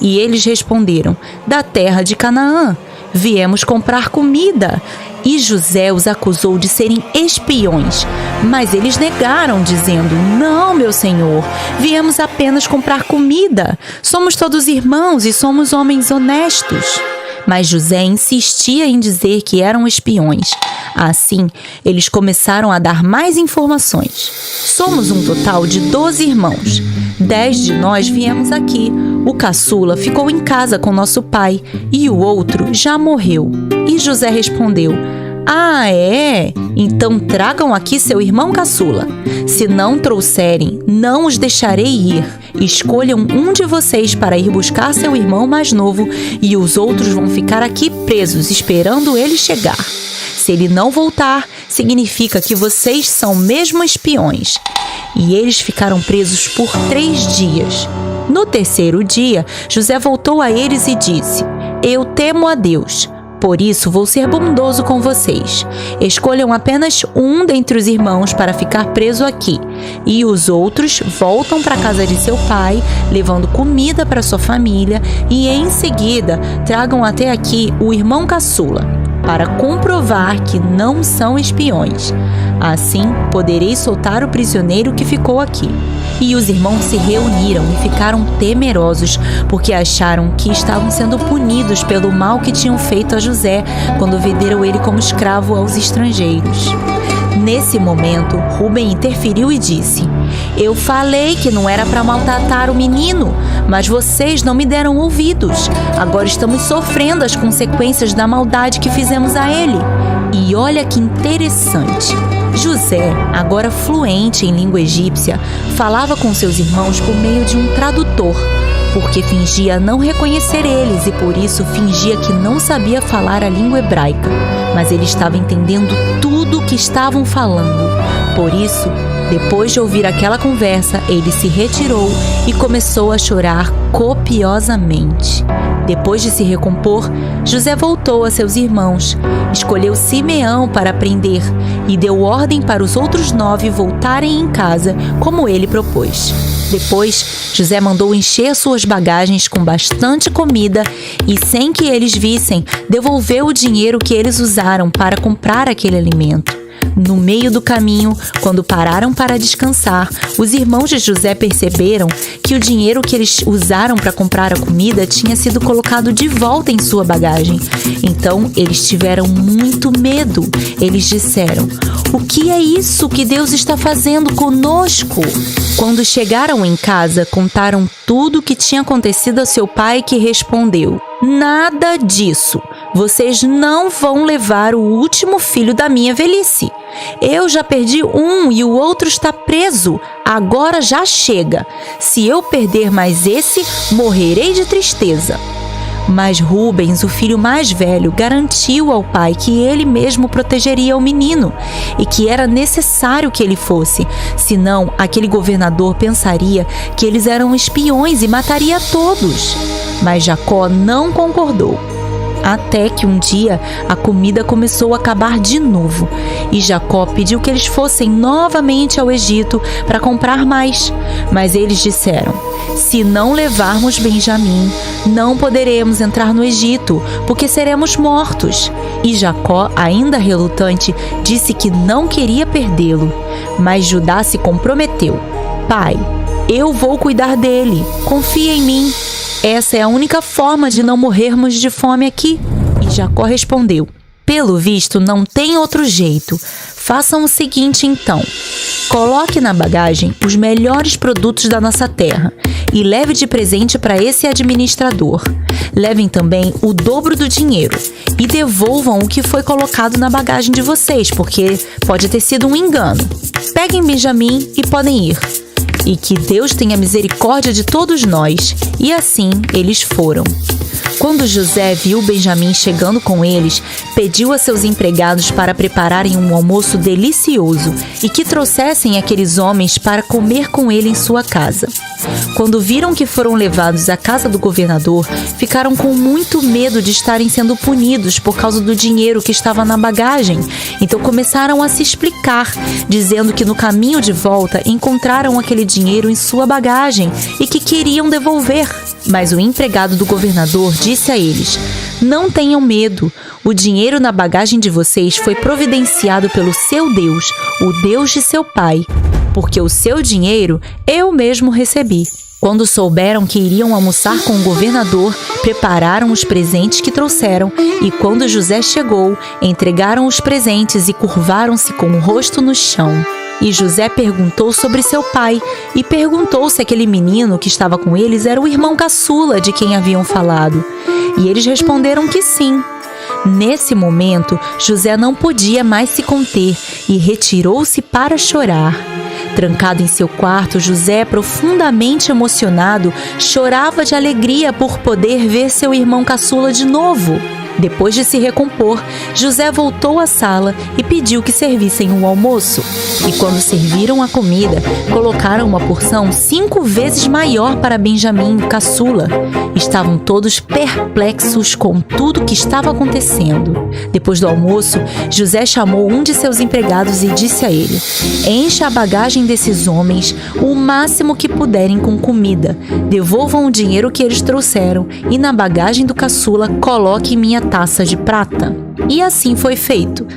E eles responderam: "Da terra de Canaã. Viemos comprar comida." E José os acusou de serem espiões. Mas eles negaram, dizendo: "Não, meu senhor, viemos apenas comprar comida. Somos todos irmãos e somos homens honestos." Mas José insistia em dizer que eram espiões. Assim, eles começaram a dar mais informações. Somos um total de 12 irmãos. 10 de nós viemos aqui. O caçula ficou em casa com nosso pai e o outro já morreu. E José respondeu: "Ah, é? Então tragam aqui seu irmão caçula. Se não trouxerem, não os deixarei ir. Escolham um de vocês para ir buscar seu irmão mais novo e os outros vão ficar aqui presos esperando ele chegar. Se ele não voltar, significa que vocês são mesmo espiões." E eles ficaram presos por 3 dias. No 3º dia, José voltou a eles e disse: "Eu temo a Deus. Por isso, vou ser bondoso com vocês. Escolham apenas um dentre os irmãos para ficar preso aqui. E os outros voltam para a casa de seu pai, levando comida para sua família. E em seguida, tragam até aqui o irmão caçula, para comprovar que não são espiões. Assim, poderei soltar o prisioneiro que ficou aqui." E os irmãos se reuniram e ficaram temerosos, porque acharam que estavam sendo punidos pelo mal que tinham feito a José quando venderam ele como escravo aos estrangeiros. Nesse momento, Rúben interferiu e disse: "Eu falei que não era para maltratar o menino, mas vocês não me deram ouvidos. Agora estamos sofrendo as consequências da maldade que fizemos a ele." E olha que interessante. José, agora fluente em língua egípcia, falava com seus irmãos por meio de um tradutor, porque fingia não reconhecer eles e por isso fingia que não sabia falar a língua hebraica. Mas ele estava entendendo tudo o que estavam falando. Por isso, depois de ouvir aquela conversa, ele se retirou e começou a chorar copiosamente. Depois de se recompor, José voltou a seus irmãos, escolheu Simeão para prender e deu ordem para os outros 9 voltarem em casa, como ele propôs. Depois, José mandou encher suas bagagens com bastante comida e, sem que eles vissem, devolveu o dinheiro que eles usaram para comprar aquele alimento. No meio do caminho, quando pararam para descansar, os irmãos de José perceberam que o dinheiro que eles usaram para comprar a comida tinha sido colocado de volta em sua bagagem. Então, eles tiveram muito medo. Eles disseram: "O que é isso que Deus está fazendo conosco?" Quando chegaram em casa, contaram tudo o que tinha acontecido a seu pai, que respondeu: "Nada disso. Vocês não vão levar o último filho da minha velhice. Eu já perdi um e o outro está preso. Agora já chega. Se eu perder mais esse, morrerei de tristeza." Mas Rubens, o filho mais velho, garantiu ao pai que ele mesmo protegeria o menino e que era necessário que ele fosse, senão aquele governador pensaria que eles eram espiões e mataria todos. Mas Jacó não concordou. Até que um dia a comida começou a acabar de novo e Jacó pediu que eles fossem novamente ao Egito para comprar mais. Mas eles disseram: "Se não levarmos Benjamim, não poderemos entrar no Egito, porque seremos mortos." E Jacó, ainda relutante, disse que não queria perdê-lo. Mas Judá se comprometeu: "Pai, eu vou cuidar dele. Confia em mim. Essa é a única forma de não morrermos de fome aqui." E Jacó respondeu: "Pelo visto, não tem outro jeito. Façam o seguinte então. Coloque na bagagem os melhores produtos da nossa terra e leve de presente para esse administrador. Levem também o dobro do dinheiro e devolvam o que foi colocado na bagagem de vocês, porque pode ter sido um engano. Peguem Benjamim e podem ir. E que Deus tenha misericórdia de todos nós." E assim eles foram. Quando José viu Benjamim chegando com eles, pediu a seus empregados para prepararem um almoço delicioso e que trouxessem aqueles homens para comer com ele em sua casa. Quando viram que foram levados à casa do governador, ficaram com muito medo de estarem sendo punidos por causa do dinheiro que estava na bagagem. Então começaram a se explicar, dizendo que no caminho de volta encontraram aquele dinheiro em sua bagagem e que queriam devolver. Mas o empregado do governador disse a eles: "Não tenham medo. O dinheiro na bagagem de vocês foi providenciado pelo seu Deus, o Deus de seu pai, porque o seu dinheiro eu mesmo recebi." Quando souberam que iriam almoçar com o governador, prepararam os presentes que trouxeram, e quando José chegou, entregaram os presentes e curvaram-se com o rosto no chão. E José perguntou sobre seu pai, e perguntou se aquele menino que estava com eles era o irmão caçula de quem haviam falado. E eles responderam que sim. Nesse momento, José não podia mais se conter e retirou-se para chorar. Trancado em seu quarto, José, profundamente emocionado, chorava de alegria por poder ver seu irmão caçula de novo. Depois de se recompor, José voltou à sala e pediu que servissem o almoço. E quando serviram a comida, colocaram uma porção 5 vezes maior para Benjamim, o caçula. Estavam todos perplexos com tudo o que estava acontecendo. Depois do almoço, José chamou um de seus empregados e disse a ele: encha a bagagem desses homens o máximo que puderem com comida. Devolvam o dinheiro que eles trouxeram e na bagagem do caçula coloquem minha taça de prata. E assim foi feito.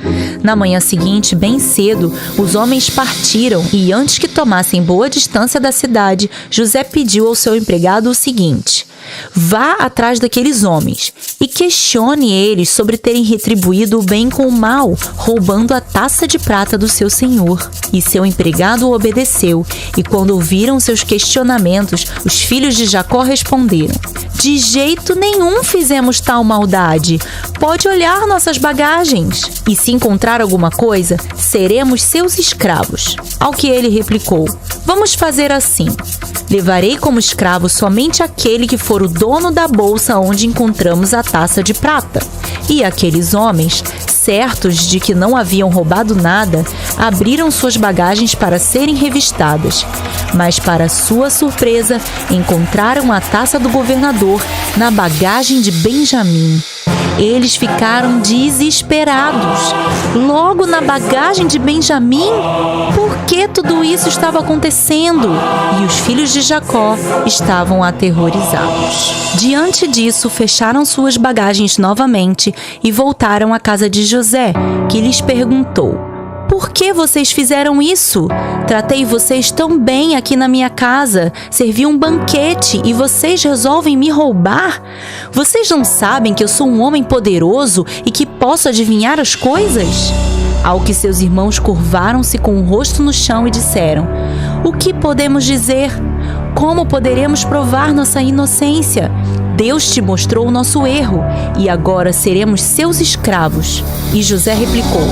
Na manhã seguinte, bem cedo, os homens partiram e antes que tomassem boa distância da cidade, José pediu ao seu empregado o seguinte: vá atrás daqueles homens e questione eles sobre terem retribuído o bem com o mal, roubando a taça de prata do seu senhor. E seu empregado obedeceu, e quando ouviram seus questionamentos, os filhos de Jacó responderam: de jeito nenhum fizemos tal maldade. Pode olhar nossas bagagens. E se encontrar alguma coisa, seremos seus escravos. Ao que ele replicou: vamos fazer assim. Levarei como escravo somente aquele que for o dono da bolsa onde encontramos a taça de prata. E aqueles homens, certos de que não haviam roubado nada, abriram suas bagagens para serem revistadas. Mas, para sua surpresa, encontraram a taça do governador na bagagem de Benjamim. Eles ficaram desesperados. Logo na bagagem de Benjamim? Por que tudo isso estava acontecendo? E os filhos de Jacó estavam aterrorizados. Diante disso, fecharam suas bagagens novamente e voltaram à casa de José, que lhes perguntou: por que vocês fizeram isso? Tratei vocês tão bem aqui na minha casa, servi um banquete e vocês resolvem me roubar? Vocês não sabem que eu sou um homem poderoso e que posso adivinhar as coisas? Ao que seus irmãos curvaram-se com o rosto no chão e disseram: o que podemos dizer? Como poderemos provar nossa inocência? Deus te mostrou o nosso erro e agora seremos seus escravos. E José replicou: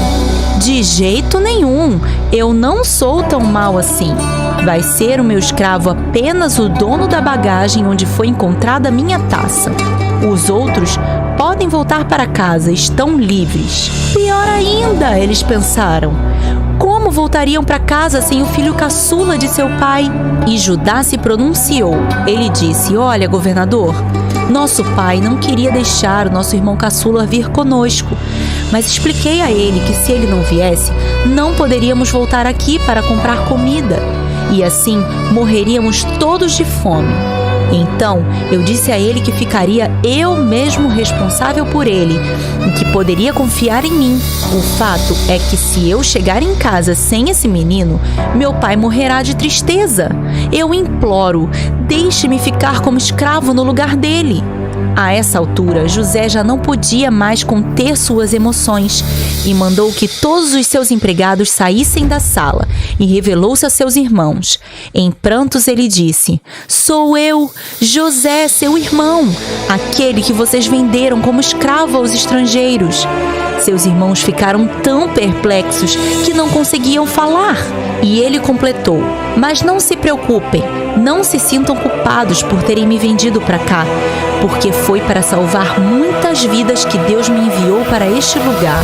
de jeito nenhum, eu não sou tão mau assim. Vai ser o meu escravo apenas o dono da bagagem onde foi encontrada a minha taça. Os outros podem voltar para casa, estão livres. Pior ainda, eles pensaram: como voltariam para casa sem o filho caçula de seu pai? E Judá se pronunciou. Ele disse: olha, governador, nosso pai não queria deixar o nosso irmão caçula vir conosco, mas expliquei a ele que se ele não viesse, não poderíamos voltar aqui para comprar comida, e assim morreríamos todos de fome. Então eu disse a ele que ficaria eu mesmo responsável por ele e que poderia confiar em mim. O fato é que se eu chegar em casa sem esse menino, meu pai morrerá de tristeza. Eu imploro, deixe-me ficar como escravo no lugar dele. A essa altura, José já não podia mais conter suas emoções e mandou que todos os seus empregados saíssem da sala e revelou-se a seus irmãos. Em prantos ele disse: sou eu, José, seu irmão, aquele que vocês venderam como escravo aos estrangeiros. Seus irmãos ficaram tão perplexos que não conseguiam falar. E ele completou: mas não se preocupem, não se sintam culpados por terem me vendido para cá, porque foi para salvar muitas vidas que Deus me enviou para este lugar.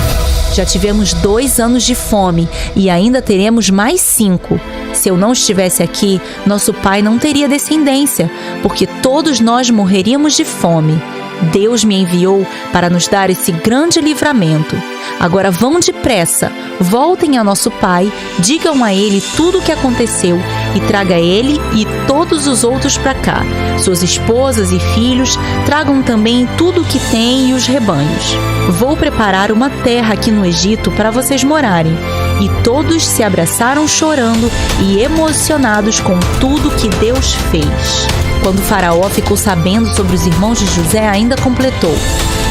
Já tivemos 2 anos de fome e ainda teremos mais 5. Se eu não estivesse aqui, nosso pai não teria descendência, porque todos nós morreríamos de fome. Deus me enviou para nos dar esse grande livramento. Agora vão depressa, voltem a nosso pai, digam a ele tudo o que aconteceu e traga ele e todos os outros para cá. Suas esposas e filhos, tragam também tudo o que têm e os rebanhos. Vou preparar uma terra aqui no Egito para vocês morarem. e todos se abraçaram chorando e emocionados com tudo que Deus fez. Quando o faraó ficou sabendo sobre os irmãos de José, ainda completou,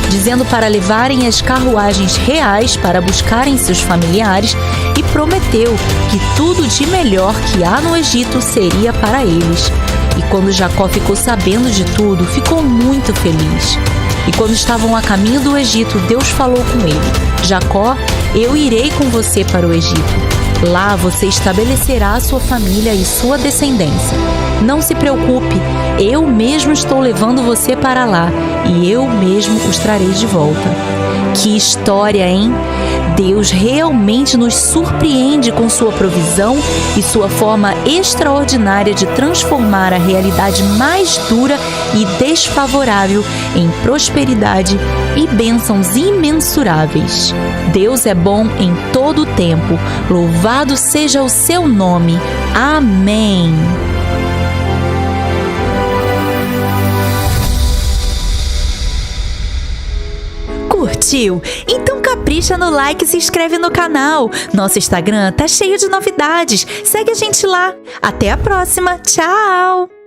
dizendo para levarem as carruagens reais para buscarem seus familiares e prometeu que tudo de melhor que há no Egito seria para eles. E quando Jacó ficou sabendo de tudo, ficou muito feliz. E quando estavam a caminho do Egito, Deus falou com ele: Jacó, eu irei com você para o Egito. Lá você estabelecerá sua família e sua descendência. Não se preocupe, eu mesmo estou levando você para lá e eu mesmo os trarei de volta. Que história, hein? Deus realmente nos surpreende com sua provisão e sua forma extraordinária de transformar a realidade mais dura e desfavorável em prosperidade e bênçãos imensuráveis. Deus é bom em todo o tempo. Louvado seja o seu nome. Amém. Curtiu? Então capricha no like e se inscreve no canal. Nosso Instagram tá cheio de novidades. Segue a gente lá. Até a próxima. Tchau!